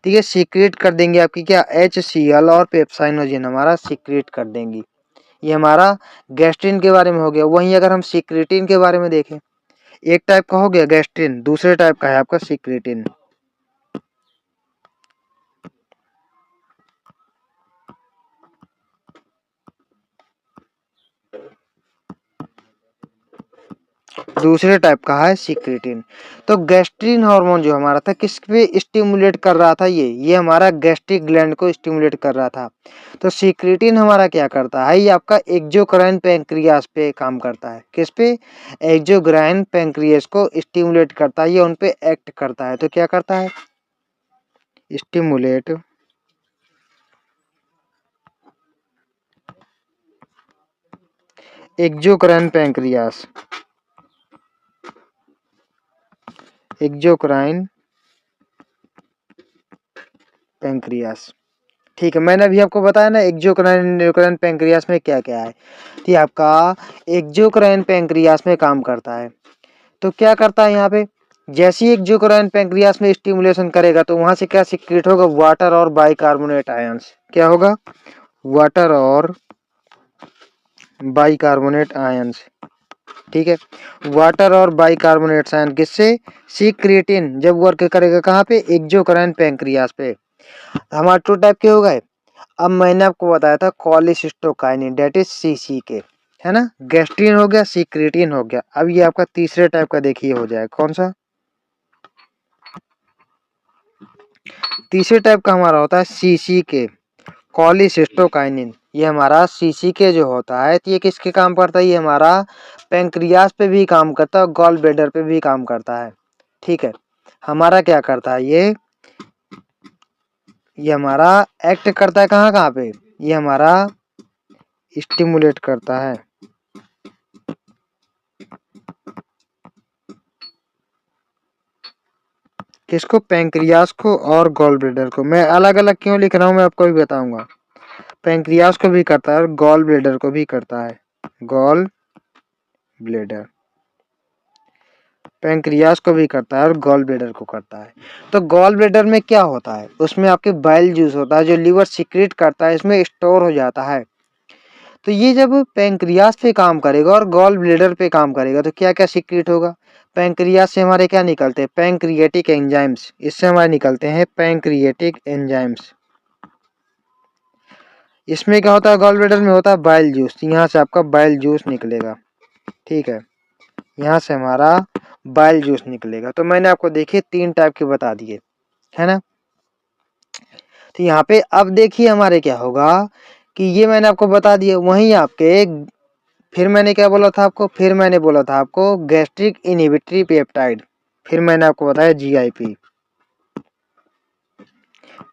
तो ये सीक्रेट कर देंगे आपकी क्या? HCl और पेप्साइनोजन हमारा सीक्रेट कर देंगी। ये हमारा गैस्ट्रिन के बारे में हो गया। वहीं अगर हम सीक्रेटिन के बारे में देखें, एक टाइप का हो गया गैस्ट्रिन, दूसरे टाइप का है आपका सीक्रेटिन। दूसरे टाइप का है सीक्रेटिन। तो गैस्ट्रिन हार्मोन जो हमारा था किस पे स्टिमुलेट कर रहा था? ये हमारा गैस्ट्रिक ग्लैंड को स्टिमुलेट कर रहा था। तो सीक्रेटिन हमारा क्या करता है? ये आपका एक्सोक्राइन पैंक्रियास पे काम करता है। किस पे? एक्सोक्राइन पैंक्रियास को स्टिमुलेट करता है, ये उन पे एक्ट करता है। तो क्या करता है? Stimulate exocrine pancreas. Exocrine pancreas. ठीक है, मैंने अभी आपको बताया ना एक्सोक्राइन एंडोक्राइन पैंक्रियास में क्या क्या है। तो ये आपका एक्सोक्राइन पैंक्रियास में काम करता है। तो क्या करता है यहाँ पे, जैसे ही एक्सोक्राइन पैंक्रियास में स्टिमुलेशन करेगा तो वहां से क्या सीक्रेट होगा, वाटर और बाइकार्बोनेट आयंस। क्या होगा, वाटर और बाइकार्बोनेट आयंस। ठीक है, वाटर और बाइकार्बोनेट आयन किससे, सीक्रेटिन जब वर्क करेगा कहाँ पे, एक्सोक्राइन पैंक्रियास पे। हमारे टू टाइप के हो गए। अब मैंने आपको बताया था कॉलिसिस्टोकाइनिन डेट इज सीसी के, है ना, गैस्ट्रिन हो गया, सीक्रेटिन हो गया। अब ये आपका तीसरे टाइप का देखिए हो जाए कौन सा, तीसरे टाइप का हमारा होता है सीसी के, कॉलिसिस्टोकाइनिन। ये हमारा सीसी के जो होता है, तो ये किसके काम करता है, ये हमारा पैंक्रियास पे भी काम करता है, गॉल ब्लैडर पे भी काम करता है। ठीक है, हमारा क्या करता है ये हमारा एक्ट करता है कहाँ कहाँ पे, ये हमारा स्टिमुलेट करता है किसको, पैंक्रियास को और गॉल ब्लैडर को। मैं अलग अलग क्यों लिख रहा हूँ मैं आपको भी बताऊंगा। पैंक्रियास को भी करता है और गॉल ब्लैडर को भी करता है, गॉल ब्लैडर, पैंक्रियास को भी करता है और गॉल ब्लैडर को करता है। तो गॉल ब्लैडर में क्या होता है, उसमें आपके बाइल जूस होता है जो लीवर सीक्रेट करता है, इसमें स्टोर हो जाता है। तो ये जब पैंक्रियास पे काम करेगा और गॉल ब्लैडर पे काम करेगा तो क्या क्या सीक्रेट होगा, पैंक्रियास से हमारे क्या निकलते हैं, पैंक्रिएटिक एंजाइम्स, इससे हमारे निकलते हैं पैंक्रिएटिक एंजाइम्स। इसमें क्या होता है, गॉल ब्लैडर में होता है बाइल जूस, यहाँ से आपका बाइल जूस निकलेगा। ठीक है, यहाँ से हमारा बाइल जूस निकलेगा। तो मैंने आपको देखिए 3 टाइप के बता दिए, है ना। तो यहाँ पे अब देखिए हमारे क्या होगा कि ये मैंने आपको बता दिया, वहीं आपके फिर मैंने क्या बोला था आपको, फिर मैंने बोला था आपको गैस्ट्रिक इनहिबिटरी पेप्टाइड, फिर मैंने आपको बताया जीआईपी,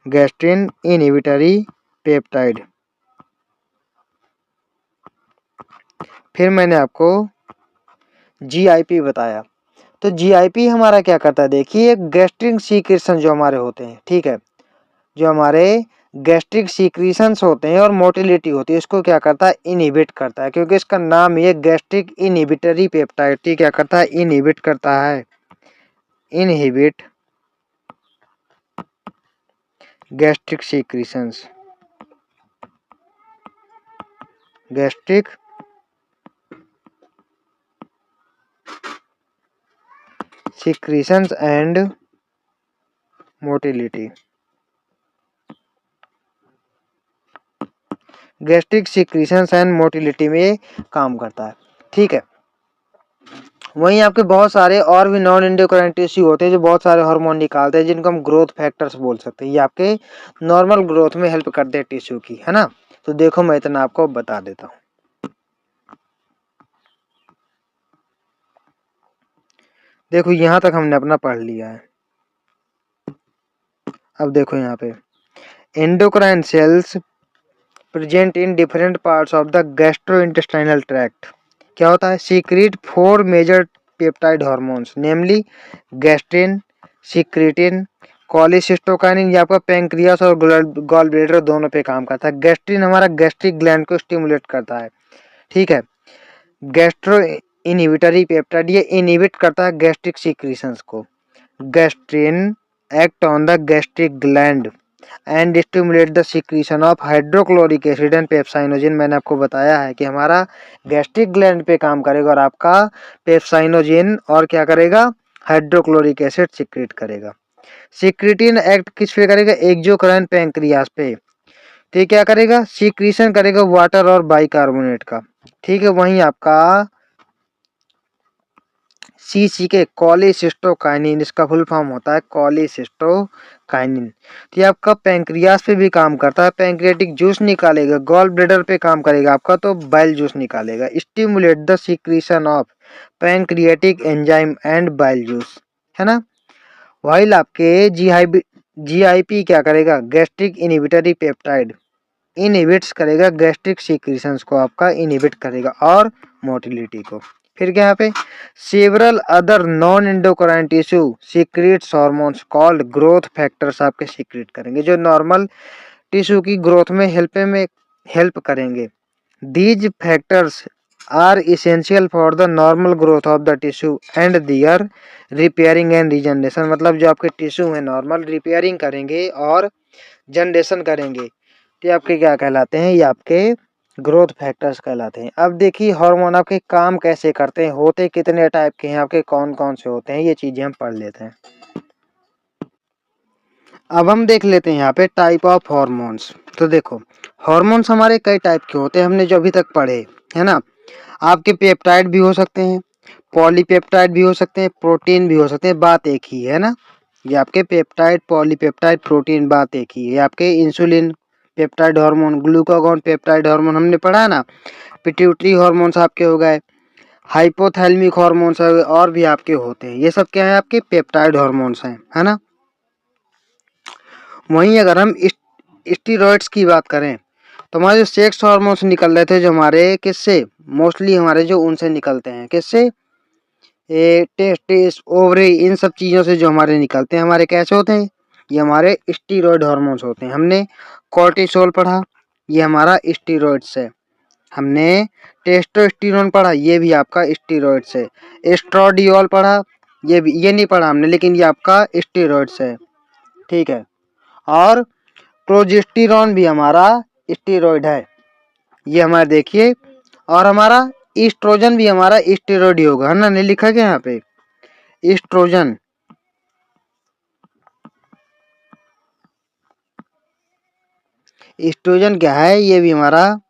गैस्ट्रिन इनहिबिटरी पेप्टाइड। फिर मैंने आपको जीआईपी बताया। तो जीआईपी हमारा क्या करता है, देखिए गैस्ट्रिक सीक्रेशन जो हमारे होते हैं, ठीक है, जो हमारे गैस्ट्रिक सीक्रेशंस होते हैं और मोटिलिटी होती है, इसको क्या करता है, इनहिबिट करता है, क्योंकि इसका नाम ये गैस्ट्रिक इनहिबिटरी पेप्टाइड, क्या करता है, इनहिबिट करता है, inhibit gastric secretions, gastric secretions and motility, gastric secretions and motility में काम करता है। ठीक है, वहीं आपके बहुत सारे और भी नॉन एंडोक्राइन टिश्यू होते हैं जो बहुत सारे हार्मोन निकालते हैं, जिनको हम ग्रोथ फैक्टर्स बोल सकते हैं। ये आपके नॉर्मल ग्रोथ में हेल्प करते हैं टिश्यू की, है ना। तो देखो मैं इतना आपको बता देता हूँ। देखो यहाँ तक हमने अपना पढ़ लिया है। अब देखो यहाँ पे endocrine cells present in different parts of the gastrointestinal tract. क्या होता है, सीक्रेट 4 मेजर पेप्टाइड हार्मोन्स, नेमली गैस्ट्रिन, सीक्रेटिन, कॉलिसिस्टोकाइनिन, ये आपका पैंक्रियास और गॉल ब्लैडर दोनों पे काम करता है। गैस्ट्रिन हमारा गैस्ट्रिक ग्लैंड को स्टिमुलेट करता है। ठीक है, गैस्ट्रो इनहिबिटरी पेप्टाइड, ये इनहिबिट करता है गैस्ट्रिक सीक्रेशंस को। Gastrin act on the gastric gland and stimulate the secretion of hydrochloric acid and pepsinogen. मैंने आपको बताया है कि हमारा गैस्ट्रिक ग्लैंड पे काम करेगा और आपका पेप्साइनोजिन और क्या करेगा, हाइड्रोक्लोरिक एसिड सीक्रेट करेगा। सीक्रेटिन एक्ट किस पे करेगा, एक्सोक्राइन पैंक्रियास पे। तो ये क्या करेगा, सीक्रेशन करेगा वाटर और बाइकार्बोनेट का। ठीक है, वहीं आपका सीसी के कॉलिसिस्टोकाइनिन, इसका फुल फॉर्म होता है कॉलिसिस्टोकाइनिन। तो ये आपका पैंक्रियास पे भी काम करता है, पैंक्रियाटिक जूस निकालेगा, गॉल ब्लैडर पे काम करेगा आपका तो बाइल जूस निकालेगा। Stimulate the secretion of pancreatic enzyme and bile juice, है ना। वाइल आपके जीआईपी क्या करेगा, गैस्ट्रिक इनहिबिटरी पेप्टाइड इनहिबिट्स करेगा गैस्ट्रिक सीक्रेशंस को, आपका इनहिबिट करेगा और मोटिलिटी को। फिर क्या यहाँ पे several other non endocrine tissue secrets hormones called growth factors आपके सीक्रेट करेंगे, जो नॉर्मल टिश्यू की ग्रोथ में हेल्प करेंगे। These factors are essential for the normal growth of the tissue and their repairing and regeneration. मतलब जो आपके tissue है नॉर्मल रिपेयरिंग करेंगे और जनरेशन करेंगे, तो ये आपके क्या कहलाते हैं, ये आपके ग्रोथ फैक्टर्स कहलाते हैं। अब देखिए हार्मोन आपके काम कैसे करते हैं, होते कितने टाइप के हैं आपके, कौन कौन से होते हैं, ये चीजें हम पढ़ लेते हैं। अब हम देख लेते हैं यहाँ पे टाइप ऑफ हार्मोन्स। तो देखो हार्मोन्स हमारे कई टाइप के होते हैं, हमने जो अभी तक पढ़े है ना। आपके पेप्टाइड भी हो सकते हैं, पॉलीपेप्टाइड भी हो सकते हैं, प्रोटीन भी हो सकते हैं, बात एक ही है ना। ये आपके पेप्टाइड, पॉलीपेप्टाइड, प्रोटीन बात एक ही है। आपके insulin peptide hormone, glucagon peptide hormone हमने पढ़ा ना। पिट्यूटरी हार्मोन्स आपके हो गए, हाइपोथैलेमिक हार्मोन्स और भी आपके होते हैं। ये सब क्या है, आपके पेप्टाइड हार्मोन्स हैं, है ना। वहीं अगर हम स्टीरॉइड्स की बात करें, तो हमारे जो सेक्स हार्मोन्स निकल रहे थे, जो हमारे किससे, मोस्टली हमारे जो उनसे निकलते हैं, किससे, टेस्टिस, ओवरी, इन सब चीज़ों से जो हमारे निकलते हैं, हमारे कैसे होते हैं, ये हमारे स्टीरॉयड हार्मोन्स होते हैं। हमने कॉर्टिसोल पढ़ा, ये हमारा स्टीरॉयड्स है। हमने टेस्टोस्टेरोन पढ़ा, ये भी आपका स्टीरॉयड्स है। एस्ट्रोडियोल पढ़ा, ये नहीं पढ़ा हमने, लेकिन ये आपका स्टीरॉयड्स है, ठीक है। और प्रोजेस्टेरॉन भी हमारा स्टेरॉइड है, ये हमारा देखिए। और हमारा ईस्ट्रोजन भी हमारा स्टेरॉइड ही होगा, है ना, नहीं लिखा गया यहाँ पे ईस्ट्रोजन। ईस्ट्रोजन क्या है, ये भी हमारा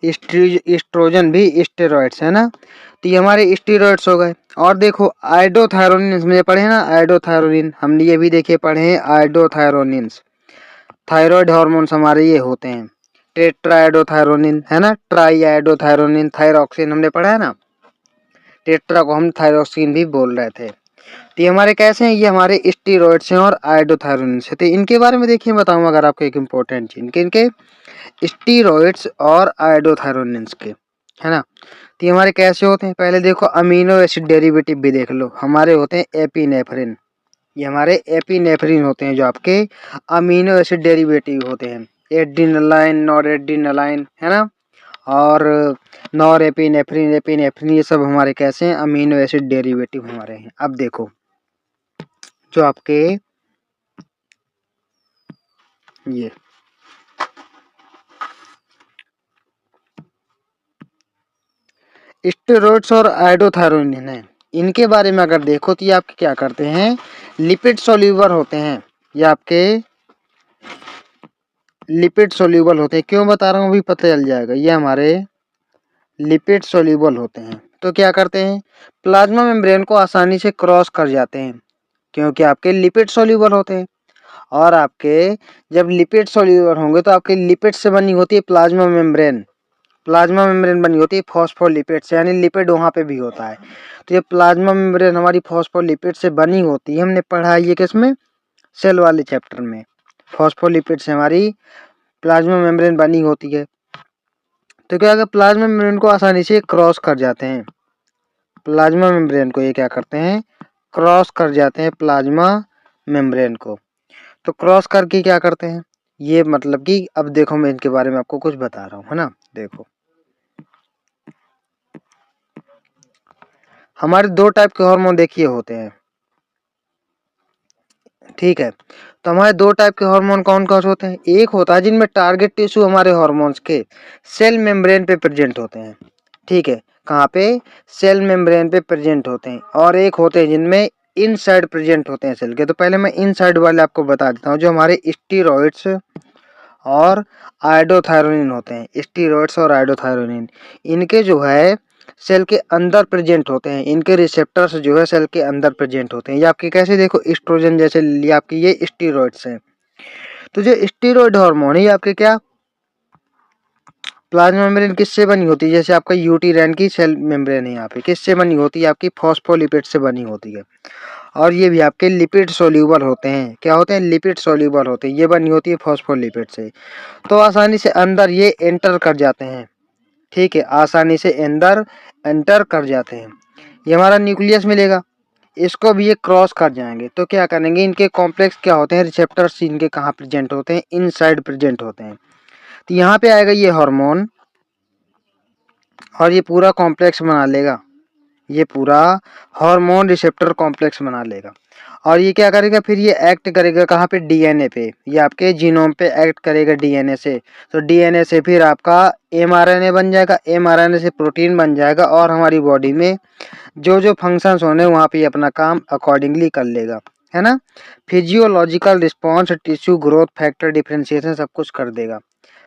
ईस्ट्रोजन भी स्टेरॉइड्स है ना। तो ये हमारे स्टेरॉइड्स हो गए। और देखो आइडोथायरोनिन में पढ़े ना, आइडोथायरोनिन हमने ये भी देखे पढ़े हैं, आइडोथायरोनिन्स थायराइड हार्मोन्स हमारे ये होते हैं। टेट्राइडोथायरोनिन है ना, ट्राईआइडोथायरोनिन, थायरॉक्सिन हमने पढ़ा है ना, टेट्रा को हम थायरोक्सिन भी बोल रहे थे। तो ये हमारे कैसे हैं, ये हमारे स्टीरॉइड्स हैं और आइडोथायरोनिन से। तो इनके बारे में देखिए बताऊंगा अगर आपको एक इम्पोर्टेंट चीज, इनके स्टीरॉइड्स और आइडोथायरोनिन्स के, है ना। तो ये हमारे कैसे होते हैं, पहले देखो अमीनो एसिड डेरिवेटिव भी देख लो, हमारे होते हैं एपिनेफ्रिन। ये हमारे एपिनेफ्रिन होते हैं, जो आपके अमीनो एसिड डेरिवेटिव होते हैं। एड्रीनलाइन, नॉरएड्रीनलाइन, है ना, और नॉर एपिनेफ्रिन, एपिनेफ्रिन, ये सब हमारे कैसे हैं, अमीनो एसिड डेरिवेटिव हमारे हैं। अब देखो जो आपके ये स्टेरॉइड्स और आइडोथायरोनिन है, इनके बारे में अगर देखो तो ये आपके क्या करते हैं, लिपिड सोल्यूबल होते हैं। ये आपके लिपिड सोल्यूबल होते हैं, क्यों बता रहा हूँ अभी पता चल जाएगा। ये हमारे लिपिड सोल्यूबल होते हैं, तो क्या करते हैं, प्लाज्मा मेम्ब्रेन को आसानी से क्रॉस कर जाते हैं, क्योंकि आपके लिपिड सोल्यूबल होते हैं। और आपके जब लिपिड सोल्यूबल होंगे तो आपके लिपिड से बनी होती है प्लाज्मा मेम्ब्रेन। प्लाज्मा मेम्ब्रेन बनी होती है फॉस्फोलिपिड से, यानी लिपिड वहाँ पे भी होता है। तो ये प्लाज्मा मेम्ब्रेन हमारी फॉस्फोलिपिड से बनी होती है, हमने पढ़ा है ये किसमें, सेल वाले चैप्टर में। फॉस्फोलिपिड से हमारी प्लाज्मा मेम्ब्रेन बनी होती है। तो क्या अगर प्लाज्मा मेम्ब्रेन को आसानी से क्रॉस कर जाते हैं, प्लाज्मा मेम्ब्रेन को ये क्या करते हैं, क्रॉस कर जाते हैं प्लाज्मा मेम्ब्रेन को। तो क्रॉस करके क्या करते हैं, ये मतलब कि अब देखो मैं इनके बारे में आपको कुछ बता रहा हूँ, है ना। देखो हमारे दो टाइप के हार्मोन देखिए होते हैं, ठीक है। तो हमारे दो टाइप के हार्मोन कौन कौन से होते हैं, एक होता है जिनमें टारगेट टिश्यू हमारे हार्मोन्स के सेल मेम्ब्रेन पे प्रेजेंट होते हैं, ठीक है, कहाँ पे, सेल मेम्ब्रेन पे प्रेजेंट होते हैं। और एक होते हैं जिनमें इनसाइड प्रेजेंट होते हैं सेल के। तो पहले मैं इनसाइड वाले आपको बता देता हूँ, जो हमारे स्टीरॉइड्स और आइडोथायरोनिन होते हैं। स्टीरॉइड्स और आइडोथायरोनिन इनके जो है सेल के अंदर प्रेजेंट होते हैं, इनके रिसेप्टर्स जो है सेल के अंदर प्रेजेंट होते हैं। ये आपके कैसे देखो एस्ट्रोजन जैसे, ये आपके ये स्टीरॉइड्स हैं। तो जो स्टीरॉइड हार्मोन है ये आपके क्या, प्लाज्मा मेम्ब्रेन किससे बनी होती है, जैसे आपका यूटीरेन की सेल मेम्ब्रेन है यहाँ पे किससे बनी होती है, आपकी फॉस्फोलिपिड से बनी होती है। और ये भी आपके लिपिड सोल्यूबल होते हैं। क्या होते हैं? लिपिड सोल्यूबल होते हैं। ये बनी होती है फॉस्फोलिपिड से, तो आसानी से अंदर ये एंटर कर जाते हैं। ठीक है, आसानी से अंदर एंटर कर जाते हैं। ये हमारा न्यूक्लियस मिलेगा, इसको भी ये क्रॉस कर जाएंगे तो क्या करेंगे, इनके कॉम्प्लेक्स क्या होते हैं, रिसेप्टर्स इनके कहाँ प्रेजेंट होते हैं, इनसाइड प्रेजेंट होते हैं। तो यहाँ पे आएगा ये हार्मोन और ये पूरा कॉम्प्लेक्स बना लेगा, ये पूरा हार्मोन रिसेप्टर कॉम्प्लेक्स बना लेगा। और ये क्या करेगा, फिर ये एक्ट करेगा कहाँ पे, डीएनए पे, ये आपके जीनोम पे एक्ट करेगा डीएनए से। तो डीएनए से फिर आपका एमआरएनए बन जाएगा, एमआरएनए से प्रोटीन बन जाएगा और हमारी बॉडी में जो जो फंक्शंस होने वहाँ पे अपना काम अकॉर्डिंगली कर लेगा, है ना। Physiological response, tissue growth factor, differentiation सब कुछ कर देगा।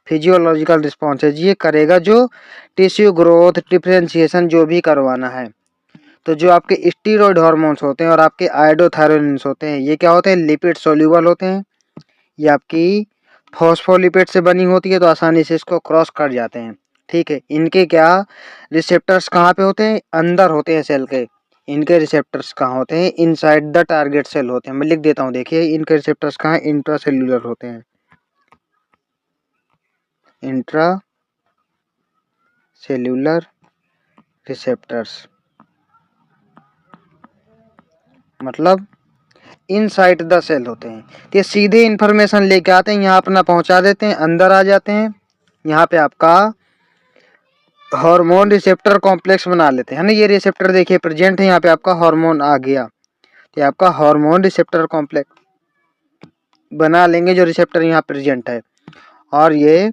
फिजियोलॉजिकल रिस्पॉन्स है ये करेगा जो टिश्यू ग्रोथ डिफरेंशिएशन जो भी करवाना है। तो जो आपके स्टीरॉयड हार्मोन्स होते हैं और आपके आयोडोथायरोनिन्स होते हैं, ये क्या होते हैं, लिपिड सोल्यूबल होते हैं। ये आपकी फॉस्फोलिपिड से बनी होती है, तो आसानी से इसको क्रॉस कर जाते हैं। ठीक है, इनके क्या रिसेप्टर्स कहाँ पे होते हैं, अंदर होते हैं सेल के। इनके रिसेप्टर्स कहाँ होते हैं, इनसाइड द टारगेट सेल होते हैं। मैं लिख देता हूँ, देखिए इनके रिसेप्टर्स कहाँ, इंट्रासेल्यूलर होते हैं, इंट्रा सेल्यूलर रिसेप्टर्स, मतलब इनसाइड द सेल होते हैं। तो ये सीधे इंफॉर्मेशन लेके आते हैं, यहाँ अपना पहुंचा देते हैं, अंदर आ जाते हैं। यहाँ पे आपका हार्मोन रिसेप्टर कॉम्प्लेक्स बना लेते हैं, है ना। ये रिसेप्टर देखिए प्रेजेंट है, यहाँ पे आपका हार्मोन आ गया, तो आपका हार्मोन रिसेप्टर कॉम्प्लेक्स बना लेंगे जो रिसेप्टर यहाँ प्रेजेंट है। और ये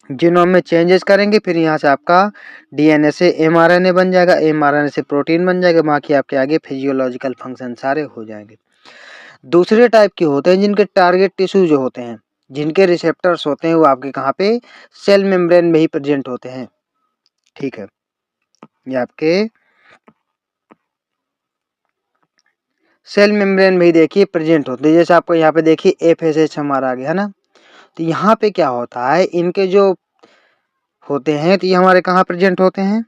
जीनोम में चेंजेस करेंगे, फिर यहाँ से आपका डीएनए से एमआरएनए बन जाएगा, एमआरएनए से प्रोटीन बन जाएगा, बाकी आपके आगे फिजियोलॉजिकल फंक्शन सारे हो जाएंगे। दूसरे टाइप के होते हैं जिनके टारगेट टिश्यू जो होते हैं, जिनके रिसेप्टर्स होते हैं वो आपके कहाँ पे, सेल मेम्ब्रेन में ही प्रेजेंट होते हैं। ठीक है, ये आपके सेल मेम्ब्रेन में ही देखिए प्रेजेंट होते हैं। जैसे आपको यहाँ पे देखिए एफएसएच हमारा आ गया, है ना। तो यहाँ पे क्या होता है, इनके जो होते हैं तो ये हमारे कहाँ प्रेजेंट होते हैं,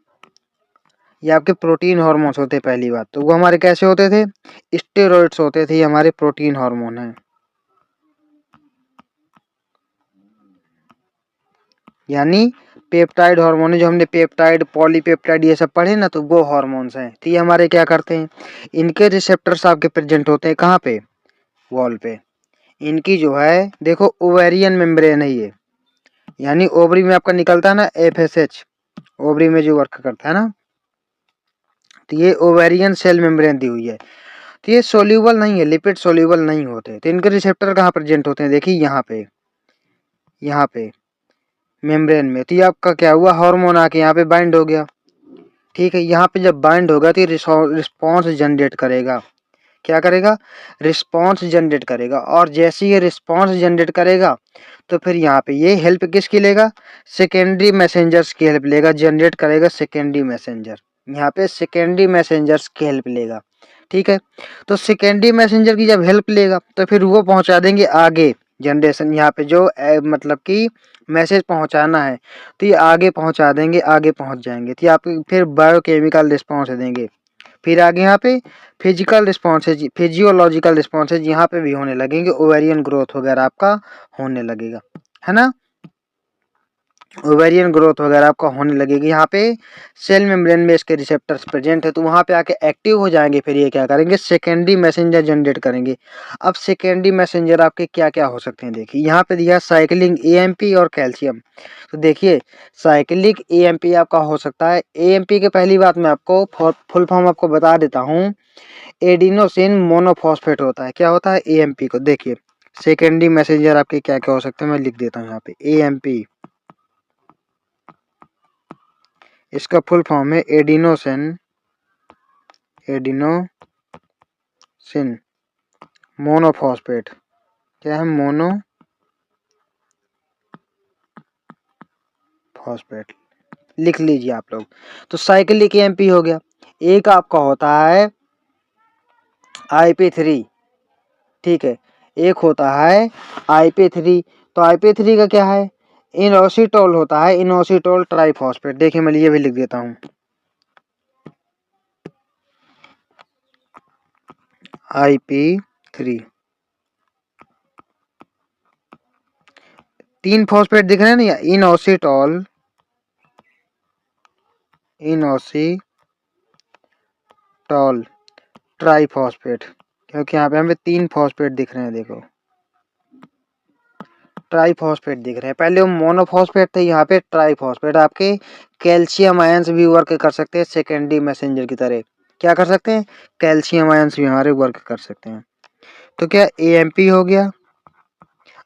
ये आपके प्रोटीन हार्मोन्स होते हैं। पहली बात तो वो हमारे कैसे होते थे, स्टेरॉइड्स होते थे, ये हमारे प्रोटीन हार्मोन है। यानी पेप्टाइड हार्मोन है, जो हमने पेप्टाइड पॉलीपेप्टाइड ये सब पढ़े ना, तो वो हार्मोन्स हैं। तो ये हमारे क्या करते हैं, इनके रिसेप्टर्स आपके प्रेजेंट होते हैं कहाँ पे, वॉल पे। इनकी जो है देखो ओवेरियन मेम्ब्रेन है ये, यानी ओवरी में आपका निकलता है ना एफएसएच, ओवरी में जो वर्क करता है ना, तो ये ओवेरियन सेल मेम्ब्रेन दी हुई है। तो ये सोल्यूबल नहीं है, लिपिड सोल्यूबल नहीं होते। तो इनके रिसेप्टर कहाँ प्रेजेंट होते हैं, देखिए यहाँ पे मेम्ब्रेन में। तो ये आपका क्या हुआ, हार्मोन आके यहाँ पे बाइंड हो गया। ठीक है, यहाँ पे जब बाइंड होगा तो रिस्पॉन्स जनरेट करेगा। क्या करेगा, रिस्पॉन्स जनरेट करेगा। और जैसे ये रिस्पॉन्स जनरेट करेगा तो फिर यहाँ पे ये हेल्प किसकी लेगा, सेकेंडरी मैसेंजर्स की हेल्प लेगा, जनरेट करेगा सेकेंडरी मैसेंजर, यहाँ पे सेकेंडरी मैसेंजर्स की हेल्प लेगा। ठीक है, तो सेकेंडरी मैसेंजर की जब हेल्प लेगा तो फिर वो पहुंचा देंगे आगे जनरेशन, यहाँ पे जो मतलब कि मैसेज पहुंचाना है तो ये आगे पहुंचा देंगे, आगे पहुंच जाएंगे। तो आप फिर बायोकेमिकल रिस्पॉन्स देंगे, फिर आगे यहाँ पे फिजिकल रिस्पॉन्स है, फिजियोलॉजिकल रिस्पॉन्स है, यहाँ पे भी होने लगेंगे, ओवेरियन ग्रोथ वगैरह आपका होने लगेगा, है ना। ओवेरियन ग्रोथ वगैरह आपका होने लगेगी। यहाँ पे सेल मेम्ब्रेन में इसके रिसेप्टर्स प्रेजेंट है, तो वहाँ पे आके एक्टिव हो जाएंगे। फिर ये क्या करेंगे, सेकेंडरी मैसेंजर जनरेट करेंगे। अब सेकेंडरी मैसेंजर आपके क्या क्या हो सकते हैं, देखिए यहाँ पे दिया साइक्लिंग एएमपी और कैल्शियम। तो देखिए साइक्लिक एएमपी आपका हो सकता है। एएमपी के पहली बात मैं आपको फुल फॉर्म आपको बता देता हूँ, एडिनोसिन मोनोफॉस्फेट होता है। क्या होता है, एएमपी को देखिए सेकेंडरी मैसेंजर आपके क्या क्या हो सकते हैं, मैं लिख देता हूँ यहाँ पे एएमपी, इसका फुल फॉर्म है एडिनोसिन मोनोफॉस्फेट। क्या है, मोनोफॉस्फेट, लिख लीजिए आप लोग। तो साइक्लिक एएमपी हो गया। एक आपका होता है IP3, ठीक है, एक होता है IP3। तो IP3 का क्या है, इनोसिटोल होता है, इनोसिटोल ट्राइफॉस्फेट। देखिए मैं ये भी लिख देता हूँ, IP3। 3 फॉस्फेट दिख रहे हैं ना, इनोसिटॉल, ट्राइफॉस्फेट, क्योंकि यहाँ पे हमें 3 फॉस्फेट दिख रहे हैं। देखो ट्राइफॉस्फेट दिख रहे हैं, पहले वो मोनोफॉस्फेट थे, यहाँ पे ट्राइफॉस्फेट। आपके कैल्शियम आयंस भी वर्क कर सकते हैं सेकेंडरी मैसेंजर की तरह। क्या कर सकते हैं? कैल्शियम आयंस भी हमारे वर्क कर सकते हैं। तो क्या AMP हो गया,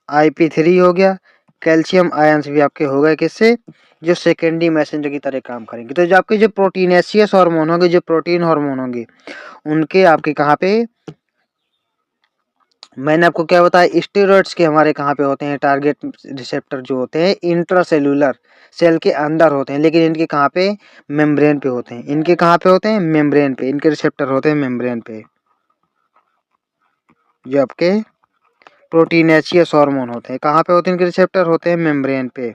IP3 हो गया, कैल्शियम आयंस भी आपके हो गए किससे? जो सेकेंडरी मैसेंजर की तरह काम करेंगे। तो जो आपके जो प्रोटीनेशियस हार्मोन होंगे, जो प्रोटीन हार्मोन होंगे, उनके आपके कहाँ पे, मैंने आपको क्या बताया, स्टेरॉइड्स के हमारे कहाँ पे होते हैं? टारगेट रिसेप्टर जो होते हैं इंट्रासेल्यूलर सेल के अंदर होते हैं, लेकिन इनके कहाँ पे? मेम्ब्रेन पे होते हैं। इनके कहाँ पे होते हैं? मेम्ब्रेन पे। इनके रिसेप्टर होते हैं मेम्ब्रेन पे। जो आपके प्रोटीनेशियस हार्मोन होते हैं कहाँ पे होते हैं? इनके रिसेप्टर होते हैं मेम्ब्रेन पे।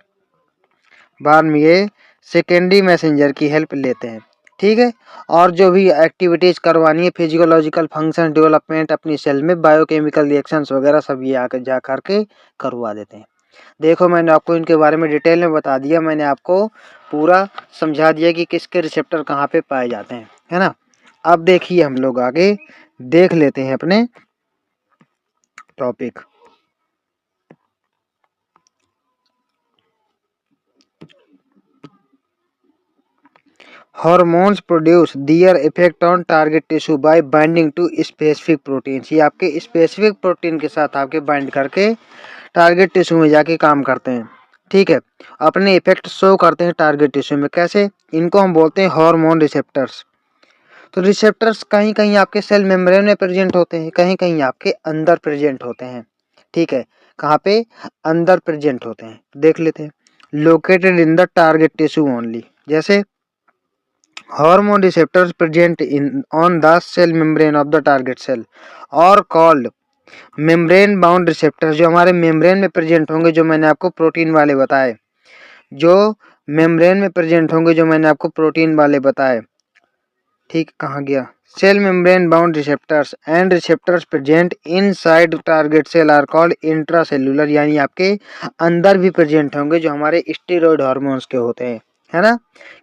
बाद में ये सेकेंडरी मैसेंजर की हेल्प लेते हैं, ठीक है। और जो भी एक्टिविटीज करवानी है, फिजियोलॉजिकल फंक्शन डेवलपमेंट अपनी सेल में, बायोकेमिकल रिएक्शंस वगैरह सब ये आकर जा करके करवा देते हैं। देखो मैंने आपको इनके बारे में डिटेल में बता दिया, मैंने आपको पूरा समझा दिया कि किसके रिसेप्टर कहाँ पे पाए जाते हैं, है ना। अब देखिए हम लोग आगे देख लेते हैं अपने topic. Hormones produce their effect on target tissue by binding to specific proteins। ये आपके स्पेसिफिक प्रोटीन के साथ आपके बाइंड करके टारगेट टिश्यू में जाके काम करते हैं, ठीक है। अपने इफेक्ट शो करते हैं टारगेट टिश्यू में। कैसे? इनको हम बोलते हैं हार्मोन रिसेप्टर्स। तो रिसेप्टर्स कहीं कहीं आपके सेल मेम्ब्रेन में प्रेजेंट होते हैं, कहीं कहीं आपके अंदर प्रेजेंट होते हैं, ठीक है। कहाँ पे? अंदर प्रेजेंट होते हैं, देख लेते हैं। Located in the target tissue only. जैसे hormone receptors present in on the cell membrane of the target cell और called membrane bound receptors। जो हमारे मेम्ब्रेन में प्रेजेंट होंगे, जो मैंने आपको प्रोटीन वाले बताए, जो मेम्ब्रेन में प्रेजेंट होंगे, जो मैंने आपको प्रोटीन वाले बताए, ठीक। कहाँ गया? Cell membrane bound receptors and receptors present inside target cell are called intracellular. यानी आपके अंदर भी प्रेजेंट होंगे, जो हमारे स्टेरॉइड हार्मोन्स के होते हैं, है ना।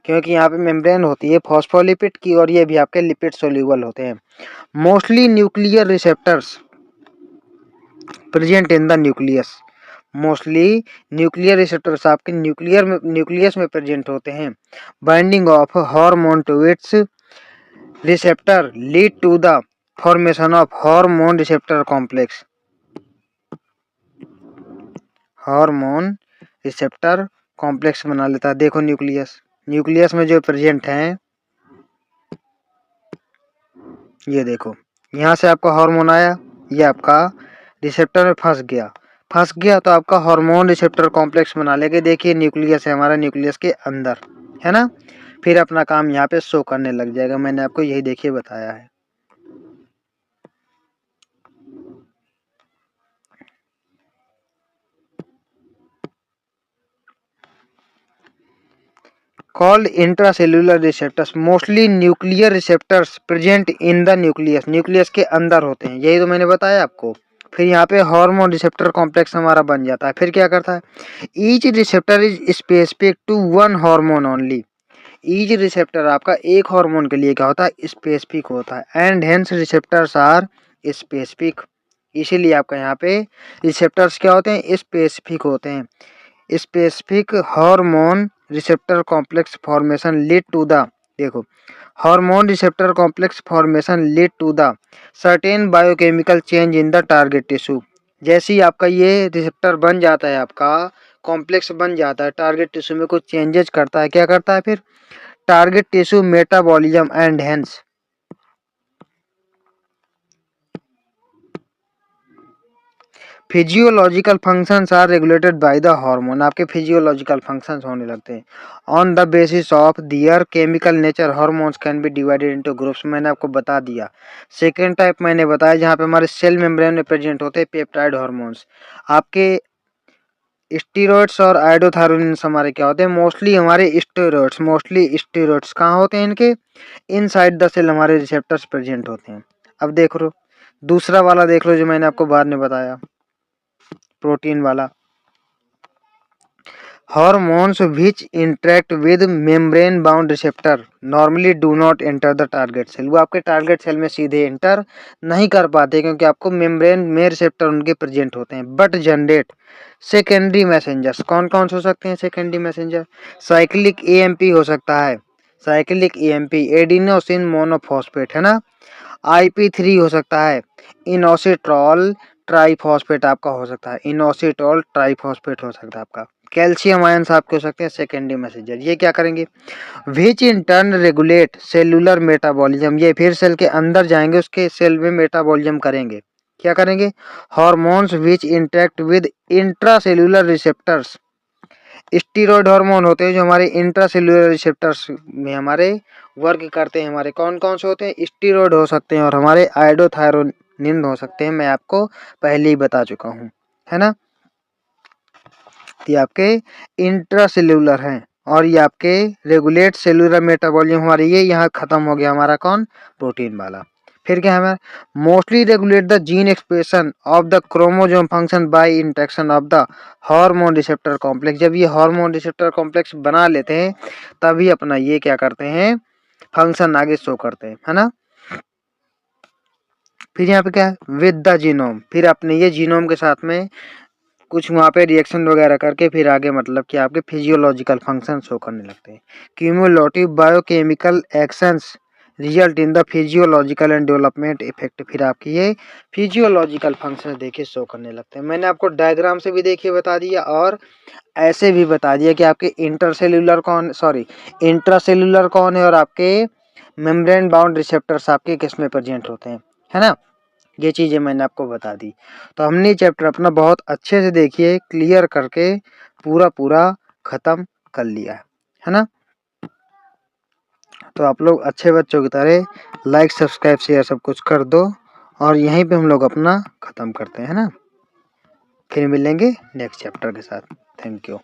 क्योंकि यहाँ पे मेम्ब्रेन होती है फॉस्फोलिपिड की, और ये भी आपके लिपिड सोल्यूबल होते हैं। Mostly nuclear receptors present in the nucleus. Mostly nuclear receptors आपके न्यूक्लियस में प्रेजेंट होते हैं। Binding of hormone to its receptor lead to the formation of hormone receptor complex. Hormone receptor complex बना लेता है। देखो न्यूक्लियस में जो प्रेजेंट हैं, ये देखो, यहाँ से आपका हार्मोन आया, ये आपका रिसेप्टर में फंस गया तो आपका हार्मोन रिसेप्टर कॉम्प्लेक्स बना लेके। देखिए न्यूक्लियस है हमारा, न्यूक्लियस के अंदर, है ना। फिर अपना काम यहाँ पे शो करने लग जाएगा। मैंने आपको यही देखिए बताया है। called intracellular receptors mostly nuclear receptors present in the nucleus। Nucleus के अंदर होते हैं, यही तो मैंने बताया आपको। फिर यहाँ पे हार्मोन रिसेप्टर कॉम्प्लेक्स हमारा बन जाता है। फिर क्या करता है? Each receptor is specific to one hormone only. Each receptor आपका एक हार्मोन के लिए क्या होता है? स्पेसिफिक होता है। And hence receptors are specific. इसीलिए आपका यहाँ पे रिसेप्टर्स क्या होते हैं? स्पेसिफिक होते हैं। Specific hormone receptor complex formation lead to the, देखो, hormone receptor complex formation lead to the certain biochemical change in the target tissue. जैसे ही आपका ये रिसेप्टर बन जाता है, आपका कॉम्प्लेक्स बन जाता है, टारगेट टिश्यू में कुछ चेंजेस करता है। क्या करता है? फिर target tissue metabolism and hence physiological functions are regulated by the hormone. आपके फिजियोलॉजिकल फंक्शंस होने लगते हैं on the basis of their chemical nature. Hormones can be divided into groups. मैंने आपको बता दिया। सेकेंड टाइप मैंने बताया जहाँ पे हमारे सेल मेम्ब्रेन में प्रेजेंट होते हैं पेप्टाइड हार्मोन्स। आपके स्टीरॉइड्स और आइडोथायरोनिन्स हमारे क्या होते हैं? मोस्टली हमारे स्टेरॉइड्स कहाँ होते हैं? इनके इनसाइड द सेल हमारे रिसेप्टर्स प्रेजेंट होते हैं। अब देख लो, दूसरा वाला देख लो जो मैंने आपको बाद में बताया, प्रोटीन वाला। Hormones which interact with membrane bound receptor normally do not enter the target cell। वो आपके टारगेट सेल में सीधे एंटर नहीं कर पाते क्योंकि आपको मेम्ब्रेन में रिसेप्टर उनके प्रेजेंट होते हैं, बट जनरेट सेकेंडरी मैसेंजर्स। कौन कौन से हो सकते हैं सेकेंडरी मैसेंजर? साइक्लिक एएमपी हो सकता है, साइक्लिक एएमपी एडिनोसिन मोनोफॉस्फेट है ना। IP3 हो सकता है, इनोसिट्रॉल ट्राइफॉस्फेट आपका हो सकता है, इनोसिट्रॉल ट्राइफॉस्फेट हो सकता है आपका। कैल्शियम आयंस आपके हो सकते हैं सेकेंडरी मैसेंजर। ये क्या करेंगे? Which in turn regulate cellular metabolism. ये फिर सेल के अंदर जाएंगे, उसके सेल में मेटाबॉलिज्म करेंगे। क्या करेंगे? Hormones which interact with intracellular receptors. Steroid hormone होते हैं जो हमारे इंट्रासेल्युलर रिसेप्टर्स में हमारे वर्क करते हैं। हमारे कौन कौन से होते हैं? स्टीरॉयड हो सकते हैं और हमारे आयोडोथायरोनिन हो सकते हैं। मैं आपको पहले ही बता चुका हूँ, है ना। ये आपके इंट्रासेल्युलर हैं और ये आपके रेगुलेट सेलुलर मेटाबॉलिज्म। हमारे ये यहाँ खत्म हो गया हमारा कौन? प्रोटीन वाला। फिर क्या है? Mostly regulate the gene expression of the chromosome function by interaction of the hormone receptor complex. जब ये हार्मोन रिसेप्टर कॉम्प्लेक्स बना लेते हैं तभी अपना ये क्या करते हैं? फंक्शन आगे शो करते हैं, है ना। फिर यहाँ पे क्या है? With the genome. फिर अपने ये जीनोम के साथ में कुछ वहाँ पे रिएक्शन वगैरह करके फिर आगे मतलब कि आपके फिजियोलॉजिकल फंक्शन शो करने लगते हैं। Cumulative biochemical actions result in the physiological and development effect. फिर आपकी ये फिजियोलॉजिकल फंक्शन देखिए शो करने लगते हैं। मैंने आपको डायग्राम से भी देखिए बता दिया और ऐसे भी बता दिया कि आपके इंट्रासेल्युलर कौन है और आपके मेम्ब्रेन बाउंड रिसेप्टर्स आपके किस में प्रेजेंट होते हैं, है ना। ये चीजें मैंने आपको बता दी। तो हमने चैप्टर अपना बहुत अच्छे से देखिए क्लियर करके पूरा खत्म कर लिया है ना। तो आप लोग अच्छे बच्चों की तरह लाइक सब्सक्राइब शेयर सब कुछ कर दो और यहीं पे हम लोग अपना खत्म करते हैं, है ना। फिर मिलेंगे नेक्स्ट चैप्टर के साथ। Thank you.